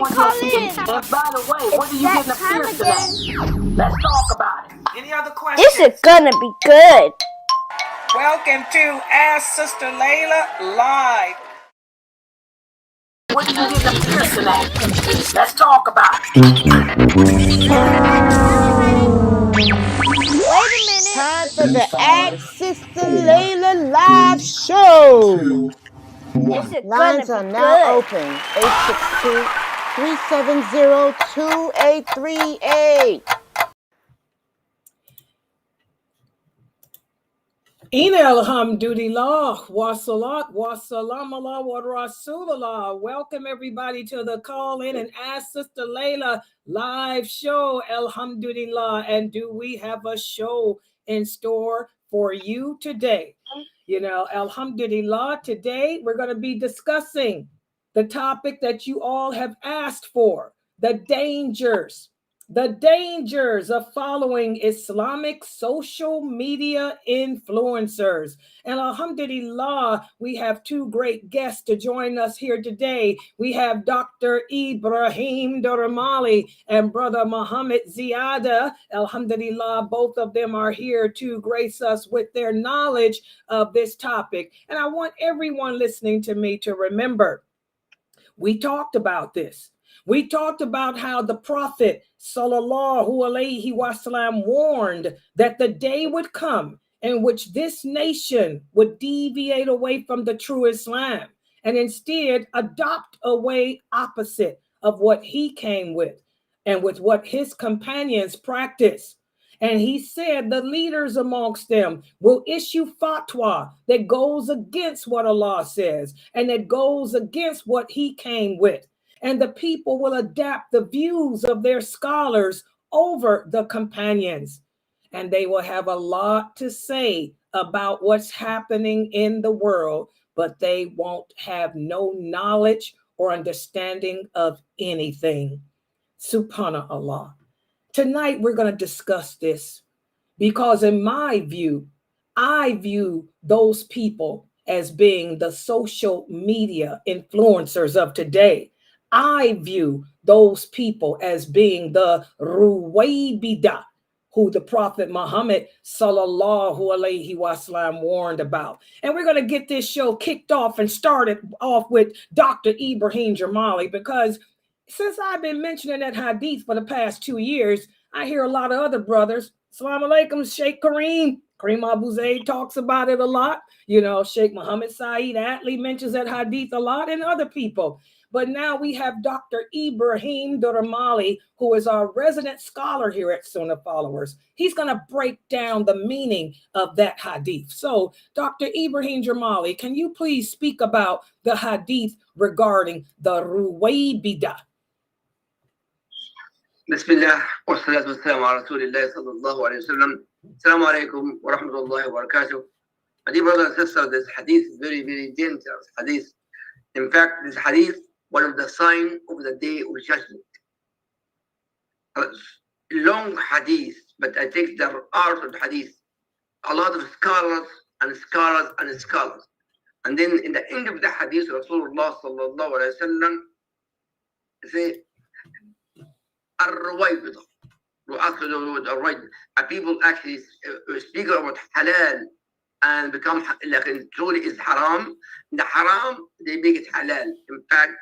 going to offend. And by the way, what are you getting fierce today? Let's talk about it. Any other questions? This is gonna be good. Welcome to Ask Sister Layla Live. What are you getting fierce today? Let's talk about it. Wait a minute. Time for the Ask Sister Layla live show. This is Lines gonna are be now good. open. 862-370-2838. Ina alhamdulillah, wa salat, wa salam Allah, wa rasulullah. Welcome everybody to the Call In and Ask Sister Layla live show, alhamdulillah. And do we have a show in store for you today? You know, alhamdulillah, today we're going to be discussing the topic that you all have asked for, the dangers of following Islamic social media influencers. And alhamdulillah, we have two great guests to join us here today. We have Dr. Ibrahim Dremali and Brother Muhammad Ziedeh. Alhamdulillah, both of them are here to grace us with their knowledge of this topic. And I want everyone listening to me to remember, we talked about this. We talked about how the Prophet sallallahu alaihi wasallam warned that the day would come in which this nation would deviate away from the true Islam and instead adopt a way opposite of what he came with and with what his companions practiced. And he said the leaders amongst them will issue fatwa that goes against what Allah says and that goes against what he came with. And the people will adapt the views of their scholars over the companions. And they will have a lot to say about what's happening in the world, but they won't have no knowledge or understanding of anything. Subhanallah. Tonight, we're going to discuss this because in my view, I view those people as being the social media influencers of today. I view those people as being the Ruwaybida, who the Prophet Muhammad sallallahu alaihi wasallam warned about. And we're going to get this show kicked off and started off with Dr. Ibrahim Dremali, because since I've been mentioning that hadith for the past 2 years, I hear a lot of other brothers. Assalamu alaikum, Sheikh Kareem Abu Zaid talks about it a lot. You know, Sheikh Muhammad Saeed Atlee mentions that hadith a lot, and other people. But now we have Dr. Ibrahim Dremali, who is our resident scholar here at Sunnah Followers. He's going to break down the meaning of that hadith. So, Dr. Ibrahim Dremali, can you please speak about the hadith regarding the Ruwaybida? Bismillah, wa salatu wa salam ala Rasulillah sallallahu alayhi wa sallam. Assalamu alaikum wa rahmatullahi wa barakatuh. My dear brothers and sisters, this hadith is very, very dangerous hadith. In fact, this hadith, one of the signs of the day of judgment. A long hadith, but I think the art of the hadith. A lot of scholars and scholars and scholars. And then in the end of the hadith, Rasulullah sallallahu alayhi wa sallam say, people actually speak about halal and become like truly is haram. The haram, they make it halal. In fact,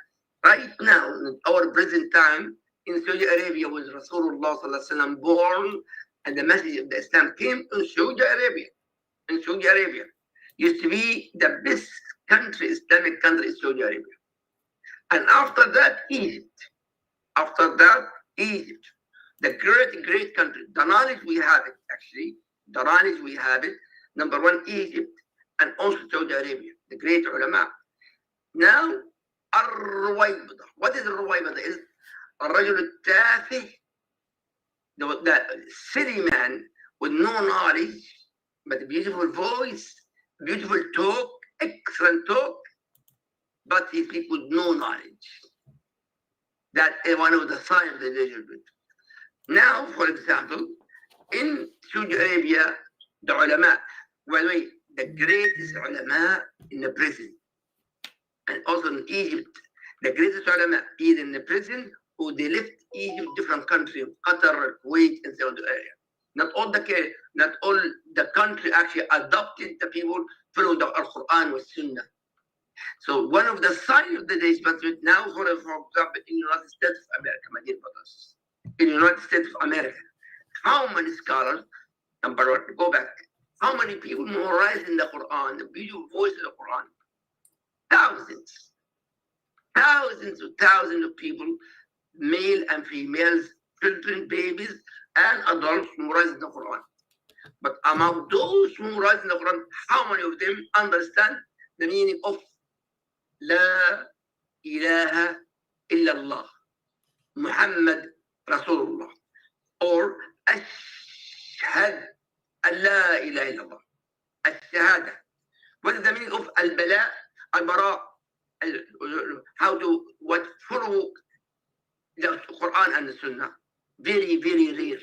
right now, in our present time, in Saudi Arabia, was Rasulullah sallallahu alaihi wasallam born, and the message of the Islam came in Saudi Arabia. In Saudi Arabia, used to be the best country, Islamic country, is Saudi Arabia. And after that, Egypt. After that, Egypt, the great country. The knowledge we have it, actually. The knowledge we have it. Number one, Egypt, and also Saudi Arabia, the great ulama. Now, Ar-Ruwaybida. What is Ar-Ruwaybida? Is الرجل التافه, the silly man with no knowledge, but beautiful voice, beautiful talk, excellent talk, but he speaks with no knowledge. That is one of the signs of the judgment. Now, for example, in Saudi Arabia, the ulama, by the way, the greatest ulama in the prison, and also in Egypt, The greatest ulama, either in the prison or they left Egypt, different country, Qatar, Kuwait, and so on the area. Not all the country actually adopted the people following the Quran with Sunnah. So one of the signs of the days, but now, for example, in the United States of America, my dear brothers, in the United States of America, how many scholars, number one, go back, how many people memorize in the Quran, the beautiful voice of the Quran? Thousands. Thousands of people, male and females, children, babies, and adults memorize the Quran. But among those who memorize the Quran, how many of them understand the meaning of La ilaha illallah, Muhammad Rasulullah, or Ashhad an la ilaha illallah, Ashhada? What is the meaning of al-bala, al-bara? What follow the Quran and the Sunnah? Very, very rare.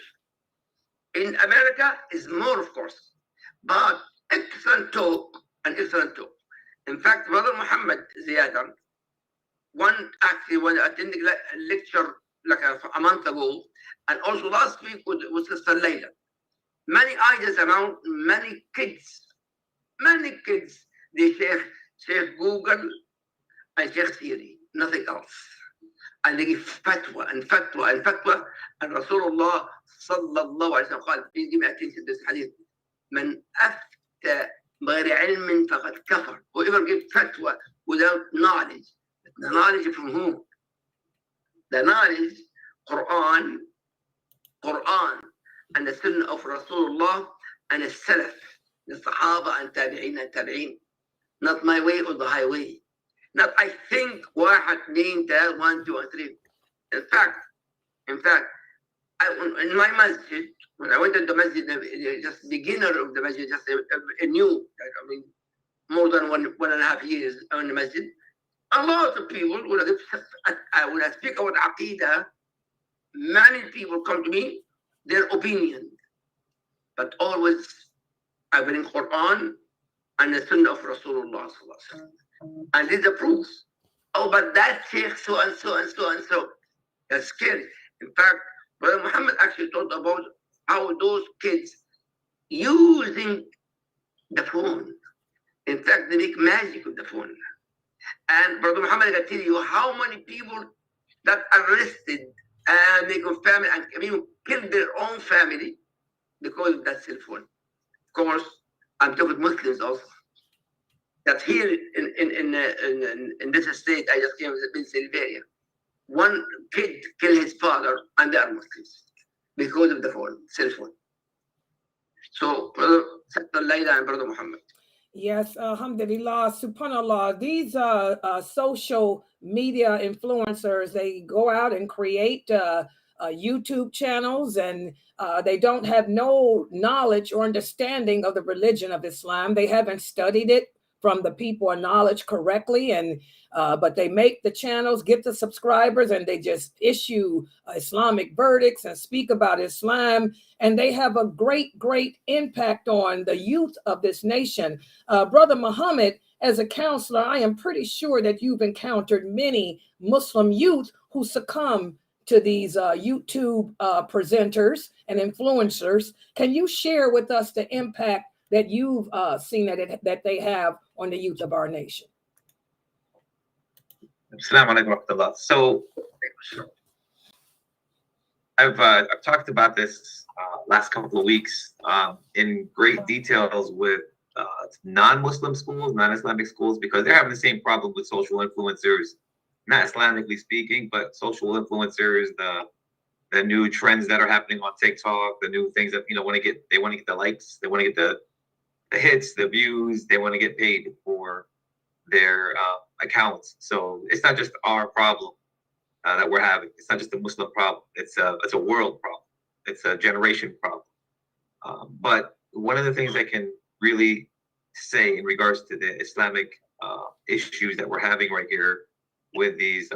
In America is more, of course, but excellent talk and excellent talk. In fact, Brother Muhammad Ziedeh, when attending a lecture like a month ago, and also last week with Sister Layla, many ideas around, many kids, they share Google and share Siri, nothing else. And they give fatwa and fatwa and fatwa. And Rasulullah sallallahu alayhi wa sallam, please give me attention to this hadith. Man afta بغير علم فقد كفر. Whoever gives fatwa without knowledge. The knowledge from whom? The knowledge, Quran, and the Sunnah of Rasulullah and the Salaf, the Sahaba and Tabi'een. Not my way or the highway. Not I think واحد اثنين ثلاثة 1 2 and 3. In fact, in my masjid, when I went to the masjid, just beginner of the masjid, just a new, I mean, more than one and a half years in the masjid, a lot of people, when I speak about Aqidah, many people come to me, their opinion. But always, I bring Quran and the Sunnah of Rasulullah. And these are proofs. Oh, but that Sheikh so and so and so and so. That's scary. In fact, Brother Muhammad actually talked about how those kids using the phone. In fact, they make magic with the phone. And Brother Muhammad can tell you how many people that arrested and make a family and even killed their own family because of that cell phone. Of course, I'm talking Muslims also. That here in this state, I just came to Pennsylvania. One kid killed his father, and they are Muslims because of the phone, cell phone. So, Brother Layla and Brother Muhammad. Yes, alhamdulillah, subhanallah. These social media influencers, they go out and create YouTube channels, and they don't have no knowledge or understanding of the religion of Islam. They haven't studied it from the people of knowledge correctly, and but they make the channels, get the subscribers, and they just issue Islamic verdicts and speak about Islam, and they have a great impact on the youth of this nation. Brother Muhammad, as a counselor, I am pretty sure that you've encountered many Muslim youth who succumb to these YouTube presenters and influencers. Can you share with us the impact that you've seen that they have on the youth of our nation? Assalamu alaikum wa rahmatullah. So I've talked about this last couple of weeks in great details with non-Muslim schools, non-Islamic schools, because they're having the same problem with social influencers, not Islamically speaking, but social influencers, the new trends that are happening on TikTok, the new things that they want to get the likes, they want to get the hits, the views, they want to get paid for their accounts. So it's not just our problem that we're having. It's not just a Muslim problem. It's a world problem. It's a generation problem. But one of the things I can really say in regards to the Islamic issues that we're having right here with these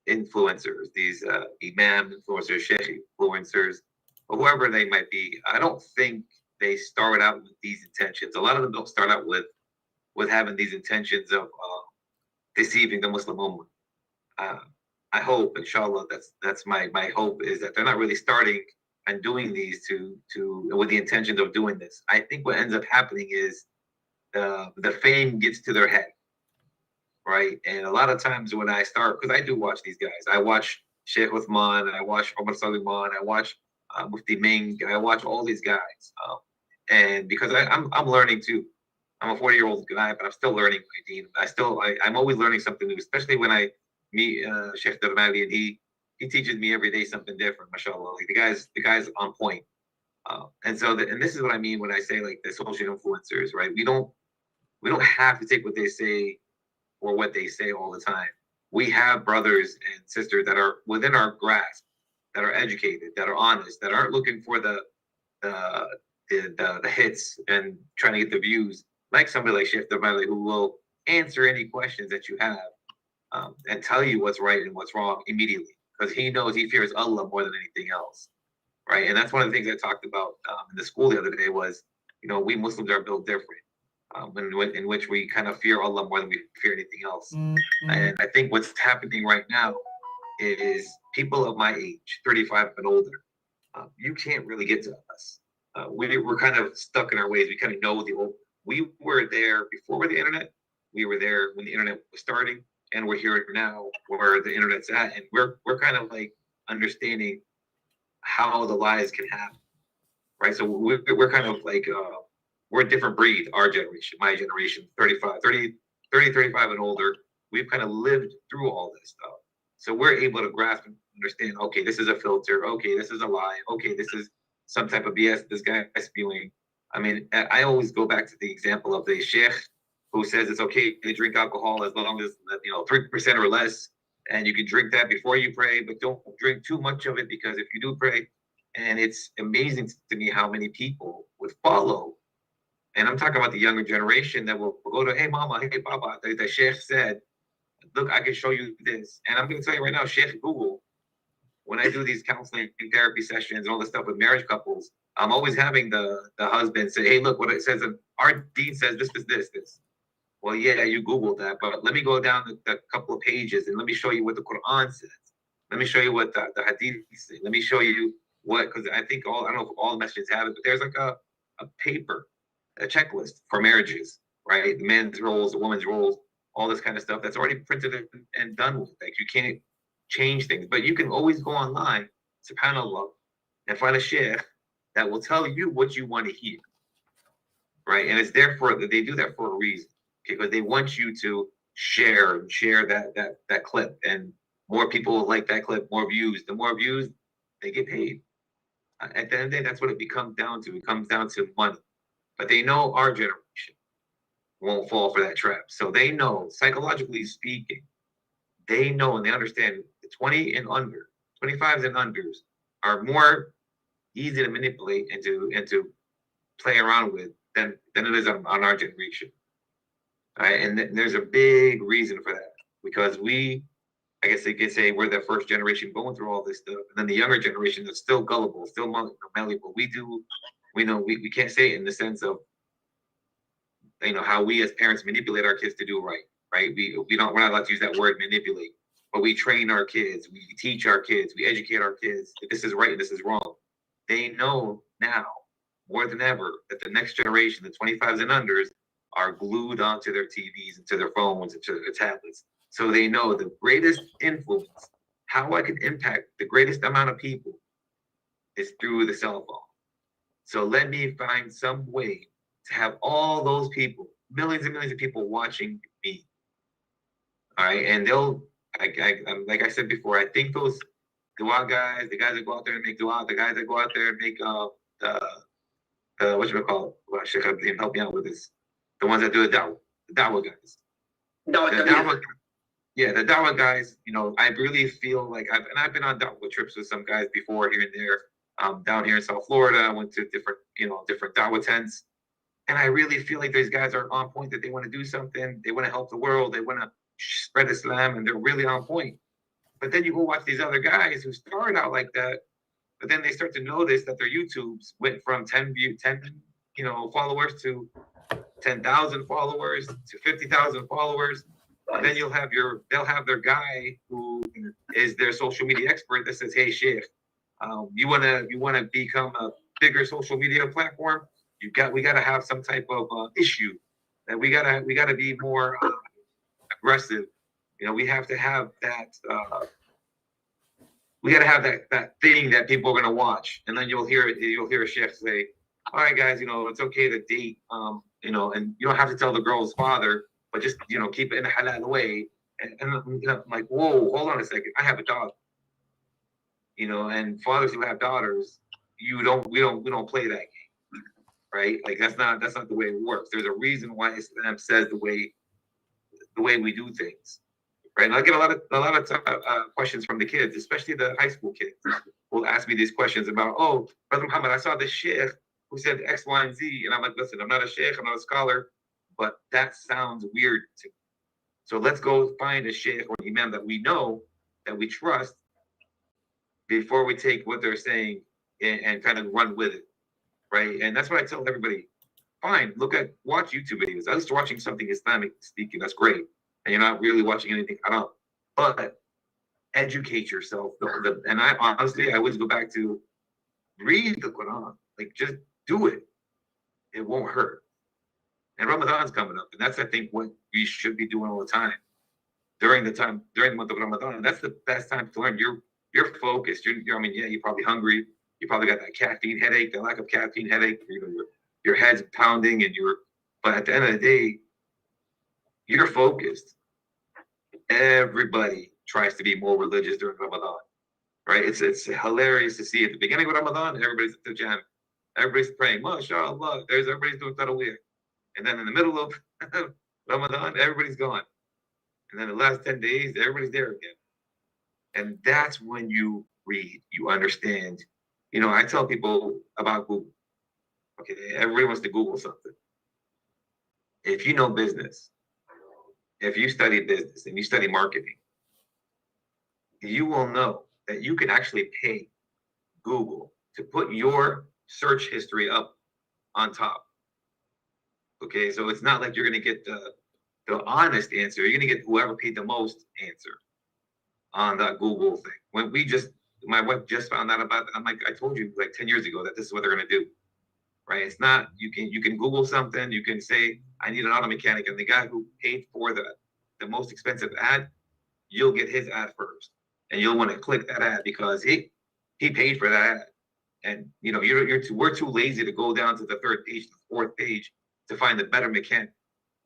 influencers, these imam influencers, sheikh influencers, or whoever they might be, I don't think they start out with these intentions. A lot of them don't start out with having these intentions of deceiving the Muslim ummah. I hope, inshallah, that's my hope, is that they're not really starting and doing these to with the intention of doing this. I think what ends up happening is the fame gets to their head, right? And a lot of times when I start, because I do watch these guys, I watch Sheikh Uthman, I watch Omar Suleiman, I watch Mufti Ming, I watch all these guys, and because I'm learning too. I'm a 40-year-old guy, but I'm still learning my deen. I'm always learning something new, especially when I meet Sheikh Dremali, and he teaches me every day something different, mashallah. Like the guy's on point. And so and this is what I mean when I say like the social influencers, right? We don't have to take what they say or what they say all the time. We have brothers and sisters that are within our grasp, that are educated, that are honest, that aren't looking for the hits and trying to get the views, like somebody like Sheikh Dremali, who will answer any questions that you have, and tell you what's right and what's wrong immediately, because he fears Allah more than anything else, right? And that's one of the things I talked about in the school the other day was, we Muslims are built different, in which we kind of fear Allah more than we fear anything else. And I think what's happening right now is people of my age, 35 and older, you can't really get to us. We're kind of stuck in our ways. We kind of know we were there before the internet. We were there when the internet was starting, and we're here now where the internet's at, and we're kind of like understanding how the lies can happen, right? So we're kind of like we're a different breed. Our generation, my generation, 30, 35 and older, we've kind of lived through all this stuff, so we're able to grasp and understand. Okay, this is a filter. Okay, this is a lie. Okay, this is some type of BS this guy is spewing. I mean, I always go back to the example of the sheikh who says it's okay to drink alcohol as long as 3% or less, and you can drink that before you pray, but don't drink too much of it, because if you do pray, and it's amazing to me how many people would follow. And I'm talking about the younger generation that will go to, hey mama, hey papa, the sheikh said, look, I can show you this. And I'm going to tell you right now, Sheikh Google, when I do these counseling and therapy sessions and all this stuff with marriage couples, I'm always having the husband say, hey, look what it says. Our dean says this. Well, yeah, you Googled that, but let me go down the couple of pages and let me show you what the Quran says. Let me show you what the Hadith say. Let me show you what, because I think I don't know if all messages have it, but there's like a paper, a checklist for marriages, right? The men's roles, the women's roles, all this kind of stuff that's already printed and done with. Like, you can't change things, but you can always go online, subhanAllah, and find a sheikh that will tell you what you want to hear, right? And it's they do that for a reason, because they want you to share that clip, and more people will like that clip, more views. The more views, they get paid. At the end of the day, that's what it comes down to. It comes down to money. But they know our generation won't fall for that trap. So they know, psychologically speaking, they know and they understand the 20 and under, 25s and unders are more easy to manipulate and to play around with than it is on our generation. All right, and there's a big reason for that, because I guess they could say we're the first generation going through all this stuff, and then the younger generation is still gullible, still malleable. We know we can't say it in the sense of how we as parents manipulate our kids to do right. We're not allowed to use that word manipulate, but we train our kids, we teach our kids, we educate our kids that this is right and this is wrong. They know now more than ever that the next generation, the 25s and unders, are glued onto their TVs and to their phones and to their tablets. So they know the greatest influence, how I can impact the greatest amount of people, is through the cell phone. So let me find some way to have all those people, millions and millions of people watching me. All right, and like I said before, I think those dua guys, the guys that go out there and make dua, the guys that go out there and make Sheikh Abdin, help me out with this. The ones that do the da'wah guys. The da'wah guys, I really feel like I've been on da'wah trips with some guys before here and there. Down here in South Florida, I went to different da'wah tents. And I really feel like these guys are on point, that they want to do something. They want to help the world. They want to spread Islam, and they're really on point. But then you go watch these other guys who started out like that, but then they start to notice that their YouTubes went from 10 followers to 10,000 followers to 50,000 followers. And then they'll have their guy who who is their social media expert that says, "Hey, Sheikh, you wanna become a bigger social media platform? We gotta have some type of issue that we gotta be more aggressive. You know, we have to have that. We gotta have that thing that people are gonna watch." And then you'll hear a Sheikh say, "All right, guys, it's okay to date, and you don't have to tell the girl's father, but just keep it in a halal way." And I'm like, whoa, hold on a second. I have a daughter, and fathers who have daughters, we don't play that game, right? Like that's not the way it works. There's a reason why Islam says the way we do things, right? And I get a lot of questions from the kids, especially the high school kids, will ask me these questions about, "Oh, Brother Muhammad, I saw this sheikh who said X, Y, and Z," and I'm like, "Listen, I'm not a sheikh, I'm not a scholar, but that sounds weird to me. So let's go find a sheikh or an imam that we know, that we trust, before we take what they're saying and kind of run with it, right?" And that's what I tell everybody. Fine, watch YouTube videos. At least you're watching something Islamic speaking. That's great. And you're not really watching anything haram. But educate yourself. And I honestly always go back to read the Quran. Like, just do it. It won't hurt. And Ramadan's coming up. And that's, I think, what we should be doing all the time. During the month of Ramadan. That's the best time to learn. You're focused. You're probably hungry. You probably got that caffeine headache, the lack of caffeine headache. Your head's pounding, but at the end of the day, you're focused. Everybody tries to be more religious during Ramadan, right? It's hilarious to see at the beginning of Ramadan, everybody's at the jam, everybody's praying, mashallah, everybody's doing tarawih, and then in the middle of Ramadan, everybody's gone, and then the last 10 days, everybody's there again, and that's when you read, you understand. I tell people about Google. Okay, everybody wants to Google something. If you know business, if you study business and you study marketing, you will know that you can actually pay Google to put your search history up on top. Okay, so it's not like you're going to get the honest answer. You're going to get whoever paid the most answer on that Google thing. When my wife just found out about it, I'm like, I told you like 10 years ago that this is what they're going to do. Right? It's not, you can Google something, you can say, I need an auto mechanic, and the guy who paid for the most expensive ad, you'll get his ad first. And you'll want to click that ad because he paid for that ad. And we're too lazy to go down to the third page, the fourth page to find the better mechanic.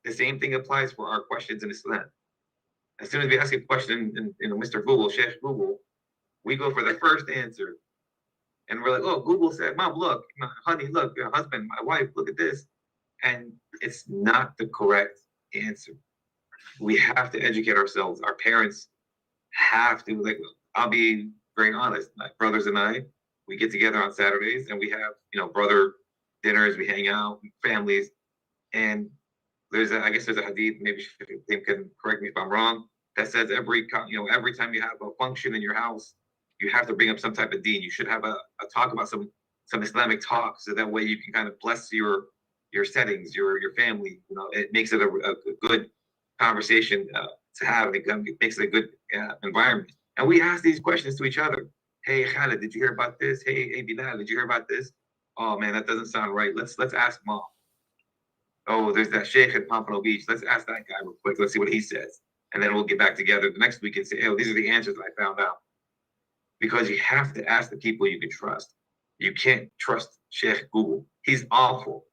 The same thing applies for our questions in Islam. As soon as we ask a question in Mr. Google, Sheikh Google, we go for the first answer. And we're like, "Oh, Google said, Mom, look, honey, look, your husband, my wife, look at this." And it's not the correct answer. We have to educate ourselves. Our parents have to, I'll be very honest. My brothers and I, we get together on Saturdays and we have, brother dinners, we hang out, families. And there's a hadith, maybe Tim can correct me if I'm wrong, that says every time you have a function in your house, you have to bring up some type of deen. You should have a talk about some Islamic talk, so that way you can kind of bless your settings, your family. It makes it a good conversation to have. It makes it a good environment. And we ask these questions to each other. "Hey, Khalid, did you hear about this? Hey, Bilal, did you hear about this? Oh man, that doesn't sound right. Let's ask Mom. Oh, there's that sheikh at Pompano Beach. Let's ask that guy real quick. Let's see what he says. And then we'll get back together the next week and say, oh, these are the answers that I found out." Because you have to ask the people you can trust. You can't trust Sheikh Google. He's awful.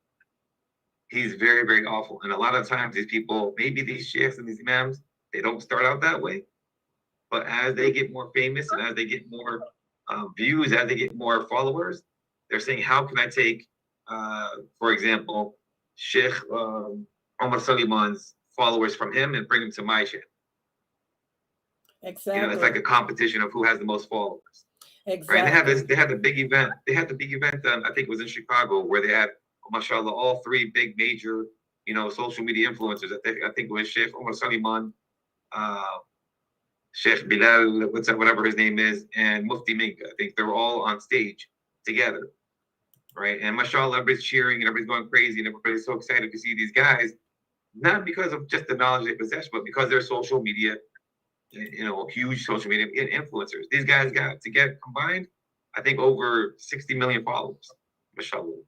He's very, very awful. And a lot of times these people, maybe these sheikhs and these imams, they don't start out that way. But as they get more famous and as they get more views, as they get more followers, they're saying, how can I take, for example, Sheikh Omar Suleiman's followers from him and bring them to my channel? Exactly. It's like a competition of who has the most followers. Exactly. Right? They had the big event. They had the big event. I think it was in Chicago, where they had, mashallah, all three big major, social media influencers. I think it was Sheikh Omar Suleiman, Sheikh Bilal, whatever his name is, and Mufti Minka. I think they were all on stage together, right? And mashallah, everybody's cheering and everybody's going crazy and everybody's so excited to see these guys, not because of just the knowledge they possess, but because they're social media huge social media influencers. These guys got to get combined, I think, over 60 million followers. Mashallah.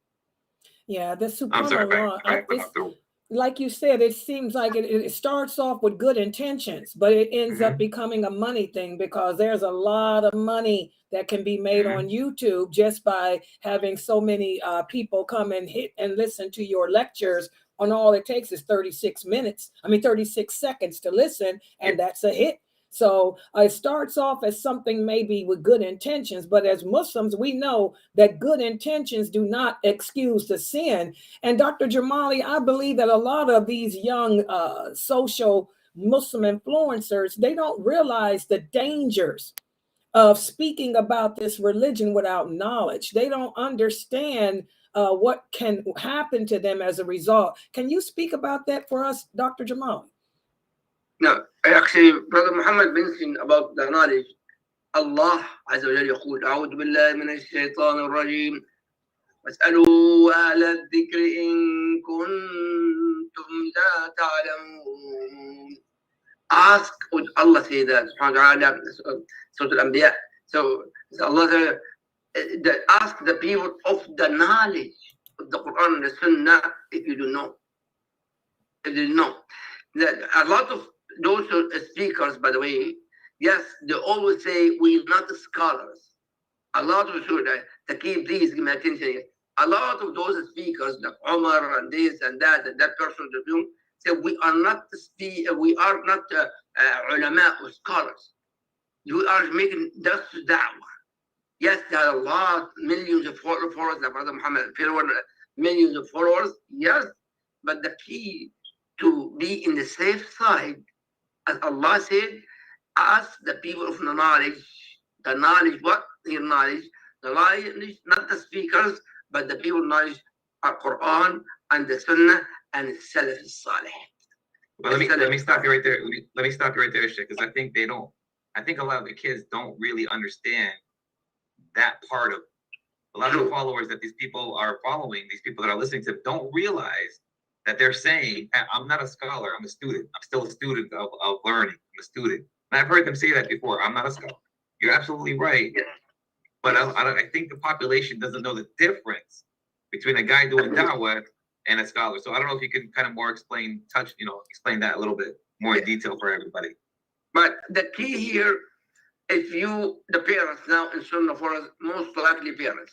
Yeah, the I'm sorry if I went off the... Like you said, it seems like it starts off with good intentions, but it ends up becoming a money thing, because there's a lot of money that can be made on YouTube just by having so many people come and hit and listen to your lectures. On all it takes is 36 seconds to listen, and that's a hit. So it starts off as something maybe with good intentions, but as Muslims, we know that good intentions do not excuse the sin. And Dr. Dremali, I believe that a lot of these young social Muslim influencers, they don't realize the dangers of speaking about this religion without knowledge. They don't understand what can happen to them as a result. Can you speak about that for us, Dr. Dremali? No, actually, Brother Muhammad mentioned about the knowledge. Allah Azza wa Jalla يقول أعوذ بالله من الشيطان الرجيم واسألوا أهل الذكر إن كنتم لا تعلمون. Ask, would Allah say that? Subhanahu wa ta'ala, Surah Al-Anbiya. So Allah said, ask the people of the knowledge of the Quran and the Sunnah if you don't know. If you don't know. A lot of those speakers, by the way, yes, they always say we're not scholars. A lot of please give me attention here. A lot of those speakers, like Omar and this and that person, say we are not ulama or scholars. You are making just da'wah. Yes, there are a lot, millions of followers, like Brother Muhammad, millions of followers. Yes, but the key to be in the safe side, as Allah said, ask the people of the knowledge, what? Their knowledge, the knowledge, not the speakers, but the people knowledge are Quran and the Sunnah and the Salaf Salih. Well, let me stop you right there. Let me stop you right there, Sheikh, because I think a lot of the kids don't really understand that part of a lot of the followers that these people are following, these people that are listening to, don't realize that they're saying, I'm not a scholar, I'm a student. I'm still a student of learning. I'm a student. And I've heard them say that before. I'm not a scholar. You're absolutely right. But I think the population doesn't know the difference between a guy doing da'wah and a scholar. So I don't know if you can kind of more explain that a little bit more in detail for everybody. But the key here, the parents now in Sunnahfollowers, most likely parents,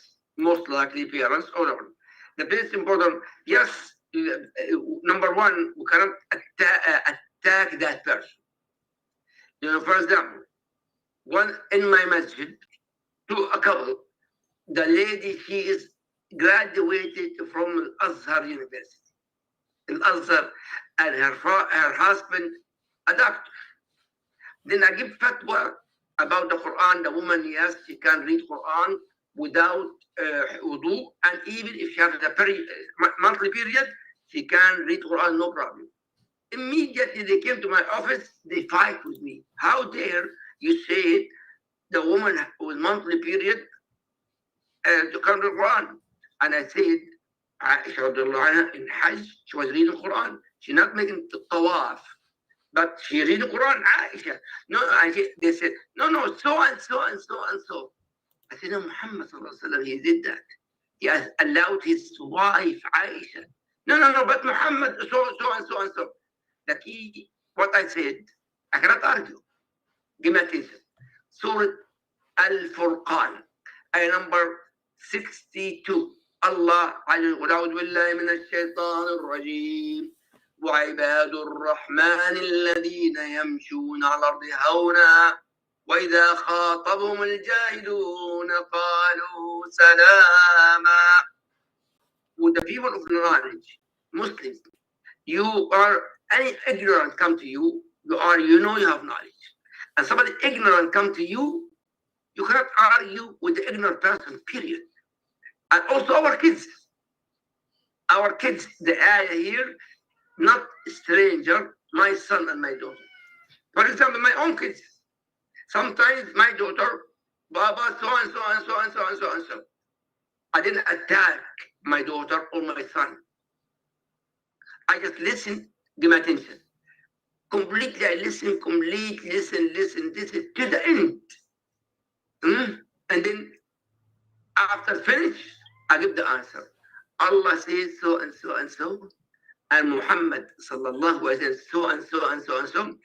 all over. The best important, yes, number one, we cannot attack that person. For example, one in my masjid, a couple, the lady, she is graduated from Al-Azhar University. Al-Azhar, and her husband, a doctor. Then I give fatwa about the Quran. The woman, yes, she can read Quran without wudu, and even if she has a monthly period, she can read Quran, no problem. Immediately they came to my office, they fight with me. How dare you say the woman with monthly period to come to Quran? And I said, Aisha in Hajj, she was reading Quran. She's not making tawaf, but she reading Quran, Aisha. No, they said, no, so and so and so and so. I said, no, Muhammad sallallahu alaihi wasallam, he did that. He has allowed his wife, Aisha. No, but Muhammad, so and so and so. The key, what I said, I cannot argue. Give me attention. Surah Al-Furqan, ayah number 62. Allah, أعوذ بالله من الشيطان الرجيم وعباد الرحمن الذين يمشون على الأرض هونا وإذا خاطبهم الجاهلون قالوا سلاما. With the people of knowledge, Muslims, any ignorant come to you, you know you have knowledge. And somebody ignorant come to you, you cannot argue with the ignorant person, period. And also our kids, the ayah here, not stranger, my son and my daughter. For example, my own kids. Sometimes my daughter, Baba, so and so and so and so and so and so. I didn't attack my daughter or my son. I just listened, give my attention. completely. I listen, listen to the end. And then after finish, I give the answer. Allah says so and so and so, and Muhammad sallallahu alaihi wasallam so and so and so and so,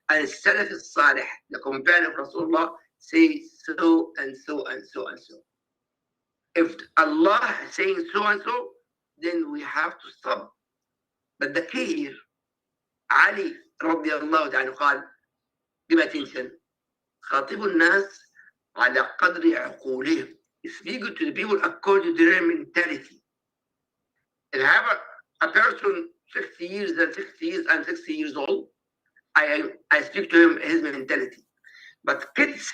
and Salaf al-Salih, the companion of Rasulullah, says so and so and so and so. If Allah is saying so and so, then we have to stop. But the key here, Ali radiallahu ta'ala قال, give attention, خاطب الناس على قدر عقولهم. Speak to the people according to their mentality. If I have a person 60 years and 60 years and 60 years old, I speak to him his mentality. But kids,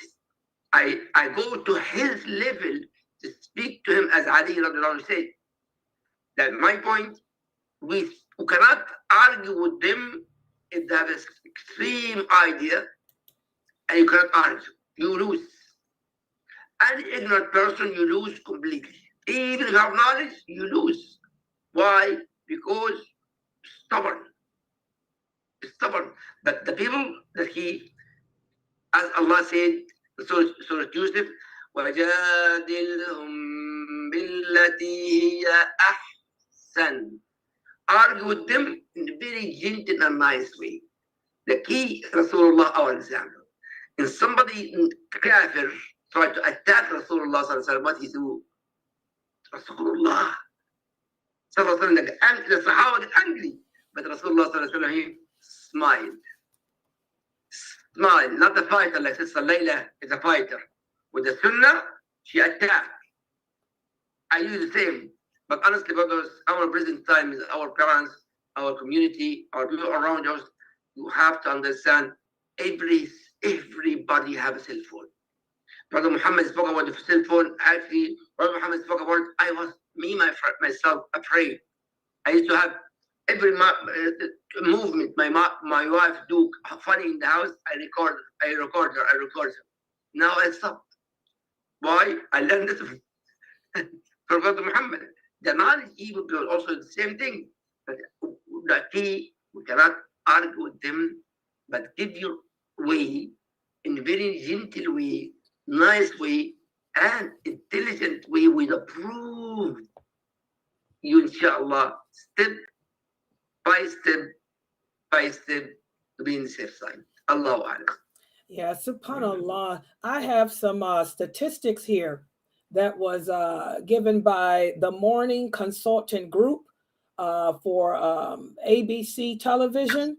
I go to his level to speak to him as Ali radiallahu said. That my point, we cannot argue with them if they have an extreme idea, and you cannot argue. You lose. An ignorant person, you lose completely. Even if you have knowledge, you lose. Why? Because stubborn. Stubborn. But the people that he, as Allah said, Surah Yusuf, وَجَادِلْهُمْ بِالَّتِي هِيَ أَحْسَنُ. Argue with them in a very gentle and nice way. The key, Rasulullah, our example. If somebody kafir try to attack Rasulullah sallallahu alaihi wasallam, what he do? Rasulullah sallallahu alaihi wasallam, the Sahaba get angry, but Rasulullah sallallahu alaihi wasallam, he smiled. Smile, not the fighter like Sister Layla is a fighter. With the Sunnah, she attacked. I use the same. But honestly, brothers, our present time is our parents, our community, our people around us. You have to understand everybody have a cell phone. Brother Muhammad spoke about the cell phone. Actually, Brother Muhammad spoke about myself afraid. I used to have every movement my wife do funny in the house. I record her. Now I stop. Why? I learned this from Brother Muhammad. The knowledge evil goes also the same thing. But the key, we cannot argue with them, but give your way in a very gentle way, nice way, and intelligent way with a proof. You, inshallah, step by step, to be in the safe side. Allahu Akbar. Yeah, subhanallah. I have some statistics here that was given by the Morning Consultant Group for ABC television.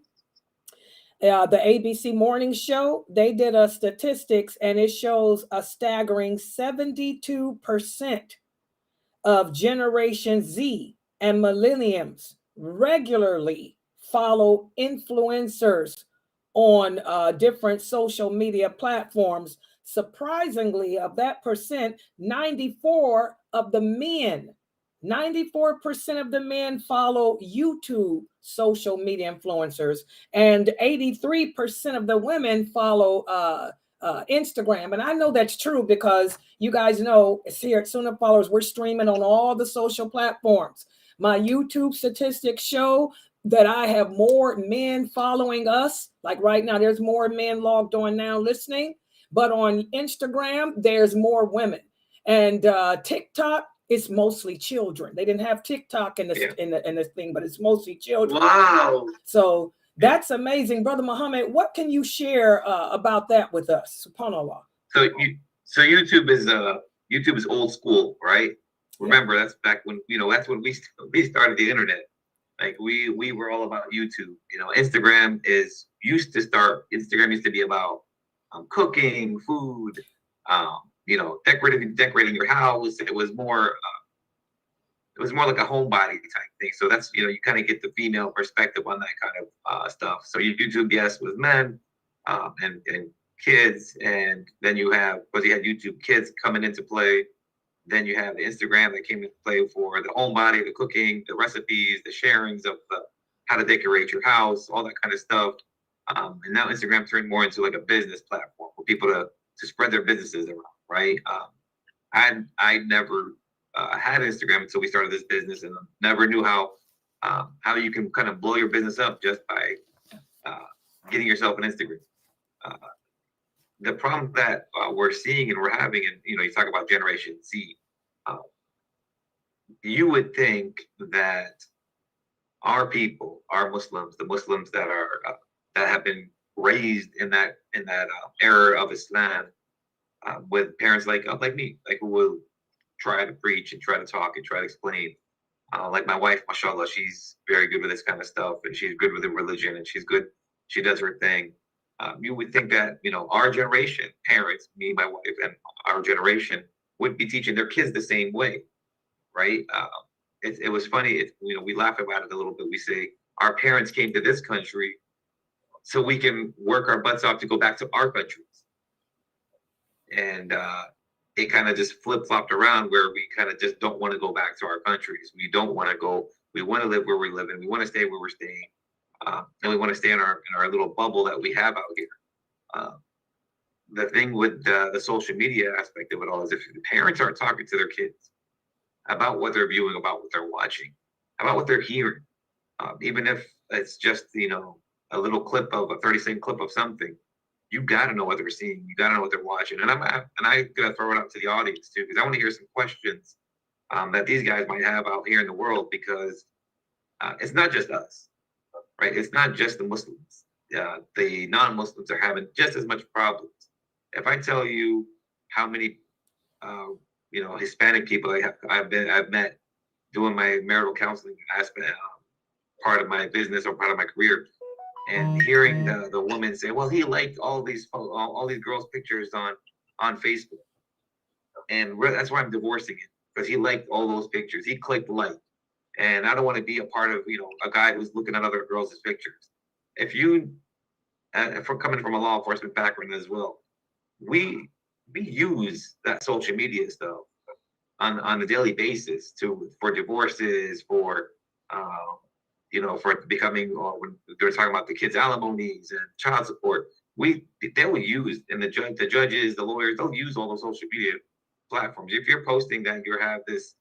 The ABC Morning Show, they did a statistics, and it shows a staggering 72% of Generation Z and millennials regularly follow influencers on different social media platforms. Surprisingly, of that percent, 94% of the men follow YouTube social media influencers, and 83% of the women follow Instagram. And I know that's true because you guys know here at Sunnah Followers, we're streaming on all the social platforms. My YouTube statistics show that I have more men following us. Like right now, there's more men logged on now listening. But on Instagram, there's more women. And TikTok, it's mostly children. They didn't have TikTok in this thing, but it's mostly children. Wow. So that's amazing. Brother Muhammad, what can you share about that with us? SubhanAllah. So YouTube is old school, right? Remember, that's back when, that's when we started the internet. Like we were all about YouTube. Instagram used to be about cooking, food, decorating your house. It was more like a homebody type thing. So that's, you kind of get the female perspective on that kind of stuff. So YouTube, yes, was men and kids. And then you had YouTube Kids coming into play. Then you have the Instagram that came into play for the homebody, the cooking, the recipes, the sharings of how to decorate your house, all that kind of stuff. And now Instagram turned more into like a business platform for people to spread their businesses around, right? I never had Instagram until we started this business, and never knew how you can kind of blow your business up just by getting yourself an Instagram. The problem that we're seeing and we're having, and you talk about Generation Z, you would think that our people, our Muslims, the Muslims that are that have been raised in that era of Islam, with parents like me, like who will try to preach and try to talk and try to explain. Like my wife, mashallah, she's very good with this kind of stuff, and she's good with the religion, and she's good. She does her thing. You would think that our generation, parents, me, my wife, and our generation would be teaching their kids the same way, right? It was funny. We laugh about it a little bit. We say our parents came to this country so we can work our butts off to go back to our countries, and it kind of just flip-flopped around where we kind of just don't want to go back to our countries. We don't want to go. We want to live where we live, and we want to stay where we're staying, and we want to stay in our little bubble that we have out here. The thing with the social media aspect of it all is if the parents aren't talking to their kids about what they're viewing, about what they're watching, about what they're hearing, even if it's just a little clip of a 30-second clip of something, you got to know what they're seeing. You got to know what they're watching. And I'm gonna throw it out to the audience too, because I want to hear some questions that these guys might have out here in the world, because it's not just us, right? It's not just the Muslims. The non-Muslims are having just as much problems. If I tell you how many Hispanic people I've met doing my marital counseling aspect, part of my business or part of my career, and hearing the woman say, well, he liked all these girls' pictures on Facebook, and that's why I'm divorcing him, because he liked all those pictures. He clicked like, and I don't want to be a part of a guy who's looking at other girls' pictures. If coming from a law enforcement background as well, we use that social media stuff on a daily basis for divorces, for becoming, when they're talking about the kids' alimonies and child support, they will use, and the judges, the lawyers, they'll use all those social media platforms. If you're posting that you have this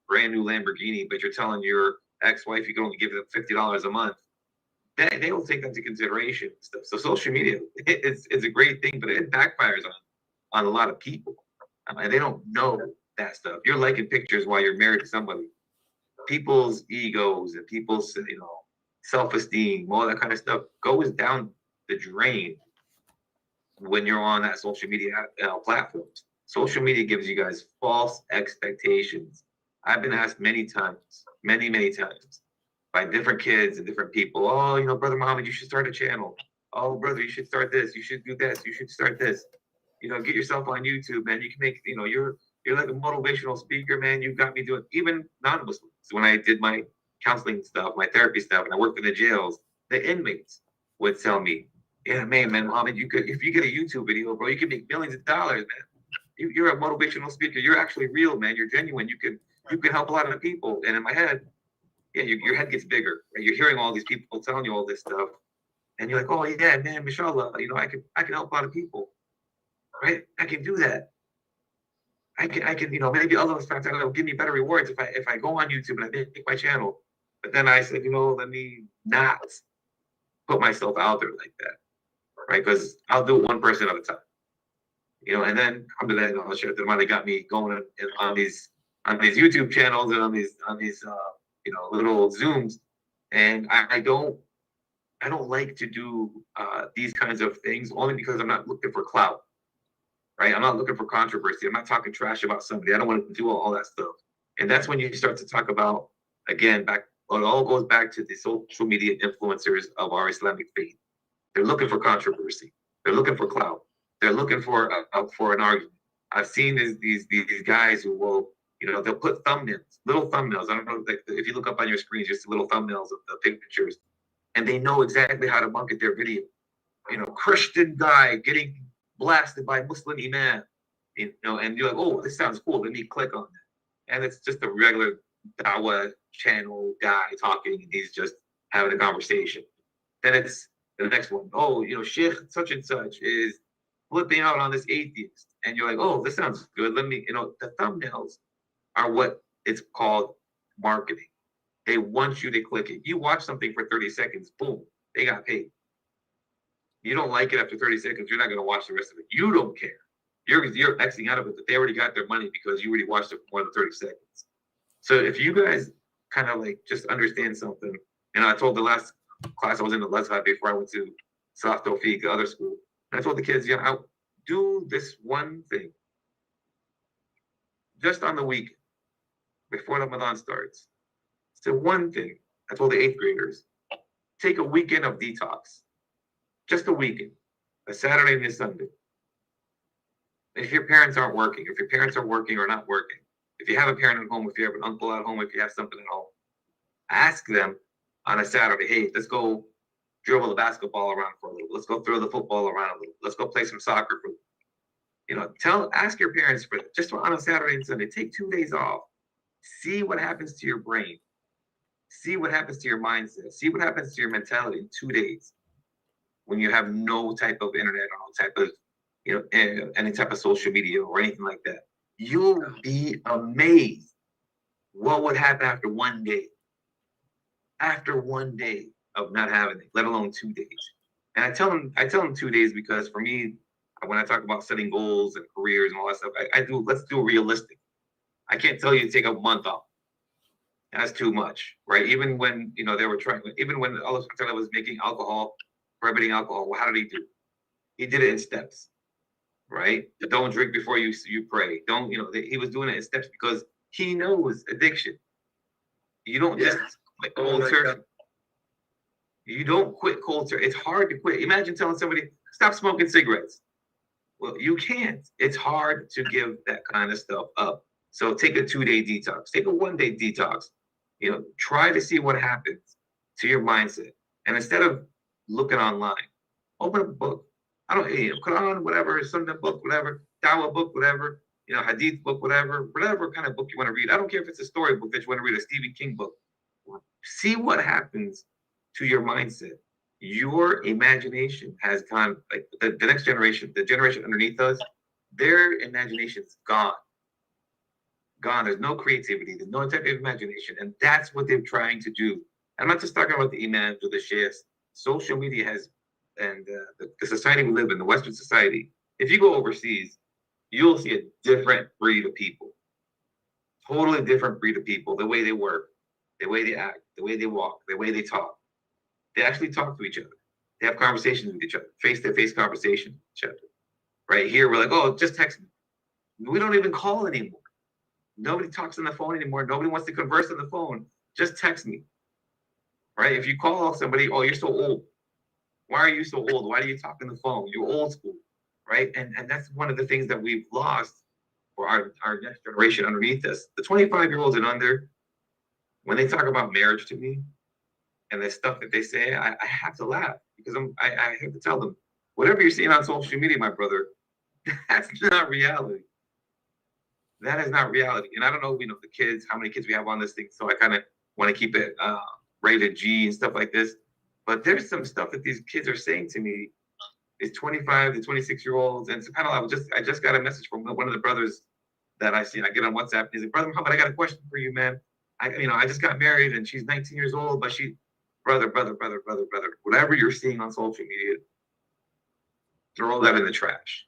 brand new Lamborghini, but you're telling your ex-wife you can only give them $50 a month, they will take that into consideration and stuff. So social media, it's a great thing, but it backfires on a lot of people, and they don't know that stuff. You're liking pictures while you're married to somebody. People's egos and people's self-esteem, all that kind of stuff goes down the drain when you're on that social media platforms. Social media gives you guys false expectations. I've been asked many times, many times, by different kids and different people. Oh, Brother Muhammad, you should start a channel. Oh, brother, you should start this. You should do this. You should start this. Get yourself on YouTube, man. You can make, you're like a motivational speaker, man. You got me doing, even non-Muslims. When I did my counseling stuff, my therapy stuff, and I worked in the jails, the inmates would tell me, yeah, man, Muhammad, if you get a YouTube video, bro, you can make millions of dollars, man. You're a motivational speaker. You're actually real, man. You're genuine. You can help a lot of people. And in my head, yeah, your head gets bigger. Right? You're hearing all these people telling you all this stuff, and you're like, oh yeah, man, mashallah, I can help a lot of people, right? I can do that. I can, maybe Allah will give me better rewards if I go on YouTube and I make my channel. But then I said, let me not put myself out there like that, right? Because I'll do it one person at a time, And then alhamdulillah, the money got me going on these YouTube channels and on these little Zooms, and I don't like to do these kinds of things only because I'm not looking for clout. Right? I'm not looking for controversy. I'm not talking trash about somebody. I don't want to do all that stuff. And that's when you start to talk about, again, it all goes back to the social media influencers of our Islamic faith. They're looking for controversy. They're looking for clout. They're looking for an argument. I've seen these guys who will, they'll put little thumbnails. I don't know if you look up on your screen, just little thumbnails of the pictures, and they know exactly how to market their video. Christian guy getting blasted by Muslim imam, and you're like, oh, this sounds cool. Let me click on that. And it's just a regular dawah channel guy talking, and he's just having a conversation. Then it's the next one. Oh, Sheikh such and such is flipping out on this atheist. And you're like, oh, this sounds good. Let me, the thumbnails are what it's called marketing. They want you to click it. You watch something for 30 seconds, boom, they got paid. You don't like it after 30 seconds, you're not going to watch the rest of it. You don't care. You're Xing out of it, but they already got their money because you already watched it for more than 30 seconds. So if you guys kind of like just understand something, I told the last class I was in the Leslie before I went to South Tawfiq, the other school, and I told the kids, I'll do this one thing. Just on the weekend, before Ramadan starts. It's the one thing. I told the 8th graders, take a weekend of detox. Just a weekend. A Saturday and a Sunday. If your parents aren't working, if your parents are working or not working, if you have a parent at home, if you have an uncle at home, if you have something at home, ask them on a Saturday, hey, let's go dribble the basketball around for a little. Let's go throw the football around a little. Let's go play some soccer for ask your parents for just on a Saturday and Sunday, take 2 days off. See what happens to your brain. See what happens to your mindset. See what happens to your mentality in 2 days when you have no type of internet or no type of, any type of social media or anything like that. You'll be amazed what would happen after 1 day. After 1 day of not having it, let alone 2 days. And I tell them 2 days because for me, when I talk about setting goals and careers and all that stuff, let's do realistic. I can't tell you to take a month off. That's too much, right? Even when, they were trying, even when Allah was making alcohol, prohibiting alcohol, well, how did he do? He did it in steps, right? Don't drink before you pray. Don't, he was doing it in steps because he knows addiction. You don't just like cold turkey. You don't quit cold turkey. It's hard to quit. Imagine telling somebody, stop smoking cigarettes. Well, you can't. It's hard to give that kind of stuff up. So take a 2-day detox. Take a 1-day detox. Try to see what happens to your mindset. And instead of looking online, open up a book. I don't, Quran, whatever, Sunnah book, whatever, Dawah book, whatever, Hadith book, whatever kind of book you want to read. I don't care if it's a story book that you want to read, a Stephen King book. See what happens to your mindset. Your imagination has gone, like the next generation, the generation underneath us, their imagination's gone. Gone. There's no creativity. There's no type of imagination. And that's what they're trying to do. I'm not just talking about the imams or the sheikhs. Social media has, and the society we live in, the Western society, if you go overseas, you'll see a different breed of people. Totally different breed of people. The way they work, the way they act, the way they walk, the way they talk. They actually talk to each other. They have conversations with each other, face-to-face conversations with each other. Right here, we're like, oh, just text me. We don't even call anymore. Nobody talks on the phone anymore. Nobody wants to converse on the phone. Just text me. Right? If you call somebody, oh, you're so old. Why are you so old? Why do you talk on the phone? You're old school. Right? And that's one of the things that we've lost for our next generation underneath us. The 25-year-olds and under, when they talk about marriage to me, and the stuff that they say, I have to laugh because I have to tell them, whatever you're seeing on social media, my brother, that's not reality. That is not reality. And I don't know, the kids, how many kids we have on this thing. So I kind of want to keep it rated G and stuff like this. But there's some stuff that these kids are saying to me, is 25 to 26-year-olds. And subhanAllah, I just got a message from one of the brothers that I see. I get on WhatsApp. He's like, Brother Muhammad, I got a question for you, man. I just got married and she's 19 years old, but brother, whatever you're seeing on social media, throw that in the trash.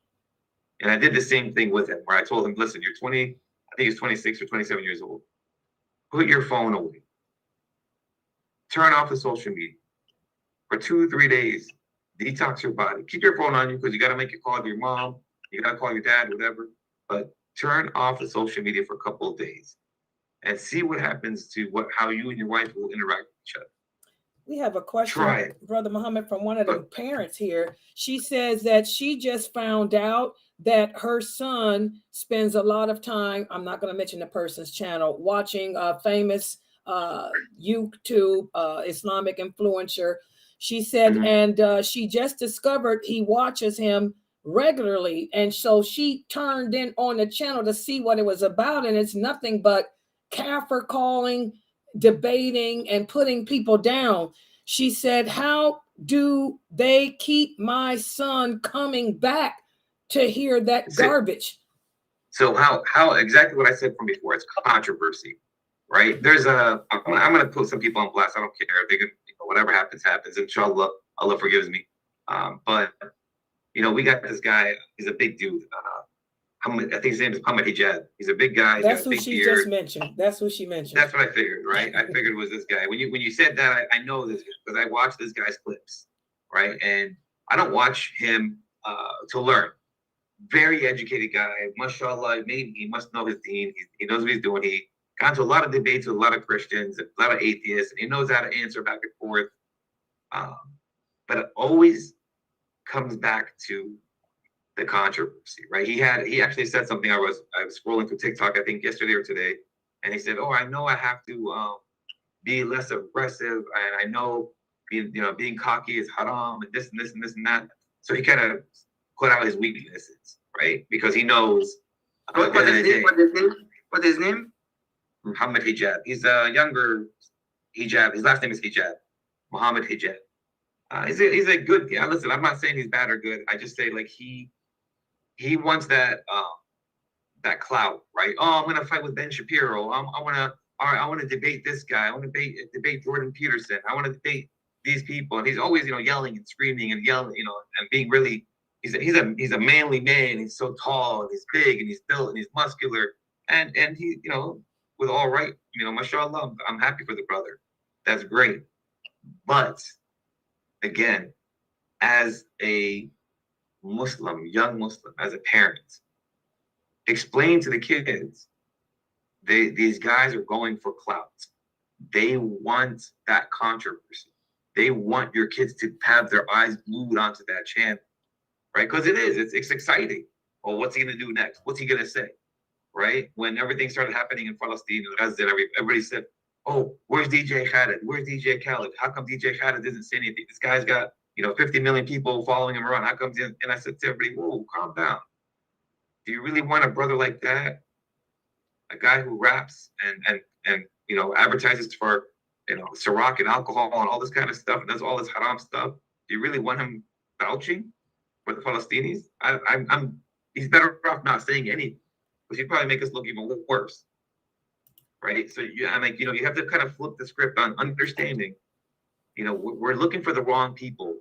And I did the same thing with him, where I told him, listen, you're 20, I think he's 26 or 27 years old. Put your phone away. Turn off the social media for 2-3 days. Detox your body. Keep your phone on you because you got to make a call to your mom. You got to call your dad, whatever. But turn off the social media for a couple of days and see what happens to how you and your wife will interact with each other. We have a question, Brother Muhammad, from one of the parents here. She says that she just found out that her son spends a lot of time, I'm not going to mention the person's channel, watching a famous YouTube Islamic influencer. She said, and she just discovered he watches him regularly. And so she turned in on the channel to see what it was about. And it's nothing but kafir calling, debating, and putting people down. She said, how do they keep my son coming back to hear that garbage? So how exactly what I said from before, it's controversy, right? I'm going to put some people on blast. I don't care. They can, whatever happens, happens. Inshallah, Allah forgives me. But we got this guy. He's a big dude. I think his name is Muhammad Ziedeh. He's a big guy. That's who she just mentioned. That's who she mentioned. That's what I figured, right? I figured it was this guy. When you said that, I know this because I watched this guy's clips, right? And I don't watch him to learn. Very educated guy, mashallah. He must know his deen. He knows what he's doing. He got into a lot of debates with a lot of Christians, a lot of atheists, and he knows how to answer back and forth. But it always comes back to the controversy, right? He actually said something. I was scrolling through TikTok, I think yesterday or today, and he said, "Oh, I know I have to be less aggressive, and I know being cocky is haram, and this and this and this and that." So he kind of put out his weaknesses, right? Because he knows. What is his name? Muhammad Ziedeh. He's a younger hijab. His last name is Hijab. Muhammad Ziedeh. He's a good guy. Listen, I'm not saying he's bad or good. I just say like he wants that clout, right? Oh, I'm gonna fight with Ben Shapiro. I want to debate this guy. I want to debate Jordan Peterson. I want to debate these people. And he's always yelling and screaming and yelling, and being really. He's a manly man. He's so tall and he's big and he's built and he's muscular and he with all right, mashallah, I'm happy for the brother. That's great. But again, as a Muslim, young Muslim, as a parent, explain to the kids, these guys are going for clout. They want that controversy. They want your kids to have their eyes glued onto that channel, right? Because it's exciting. Well, what's he going to do next? What's he going to say, right? When everything started happening in Palestine and Gaza, everybody said, "Oh, where's DJ Khaled? Where's DJ Khaled? How come DJ Khaled doesn't say anything? This guy's got 50 million people following him around. How comes?" And I said to everybody, "Whoa, calm down. Do you really want a brother like that? A guy who raps and advertises for Ciroc and alcohol and all this kind of stuff and does all this haram stuff? Do you really want him vouching for the Palestinians? He's better off not saying anything, because he'd probably make us look even worse." Right? So you have to kind of flip the script on understanding, we're looking for the wrong people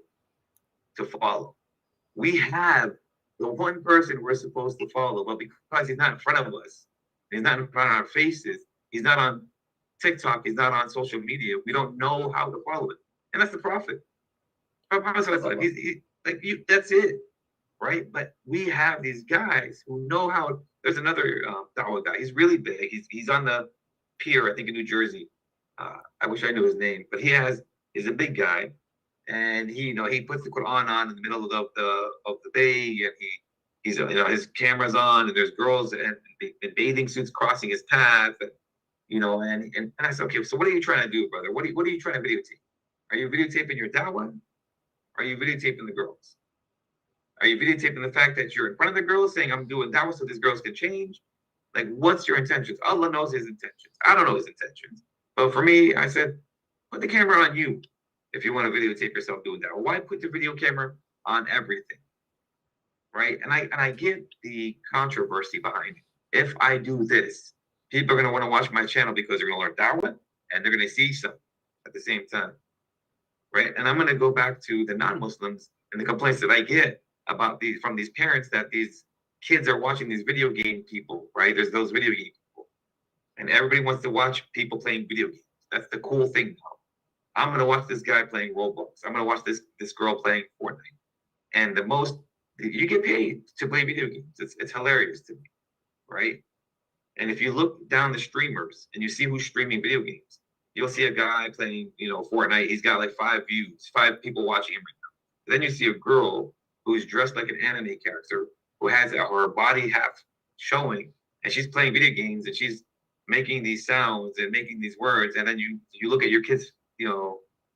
to follow. We have the one person we're supposed to follow, but because he's not in front of us, he's not in front of our faces, he's not on TikTok, he's not on social media, we don't know how to follow it. And that's the Prophet. That's it. Right? But we have these guys who know how. There's another Dawah guy. He's really big. He's on the pier, I think, in New Jersey. I wish I knew his name, but he's a big guy, and he puts the Quran on in the middle of the bay, and he's his camera's on, and there's girls in bathing suits crossing his path, and I said, okay, so what are you trying to do, brother? What are you trying to videotape? Are you videotaping your Dawah? Are you videotaping the girls? Are you videotaping the fact that you're in front of the girls saying, "I'm doing Dawah so these girls can change"? Like, what's your intentions? Allah knows his intentions. I don't know his intentions. But for me, I said, put the camera on you if you want to videotape yourself doing that. Or why put the video camera on everything? Right? And I get the controversy behind it. If I do this, people are going to want to watch my channel because they're going to learn Dawah and they're going to see something at the same time. Right? And I'm going to go back to the non-Muslims and the complaints that I get from these parents that these kids are watching these video game people, right? There's those video game people. And everybody wants to watch people playing video games. That's the cool thing now. I'm going to watch this guy playing Roblox. I'm going to watch this girl playing Fortnite. And you get paid to play video games. It's hilarious to me, right? And if you look down the streamers and you see who's streaming video games, you'll see a guy playing, Fortnite. He's got like 5 views, 5 people watching him right now. Then you see a girl who's dressed like an anime character, who has her body half showing, and she's playing video games, and she's making these sounds and making these words. And then you look at your kid's,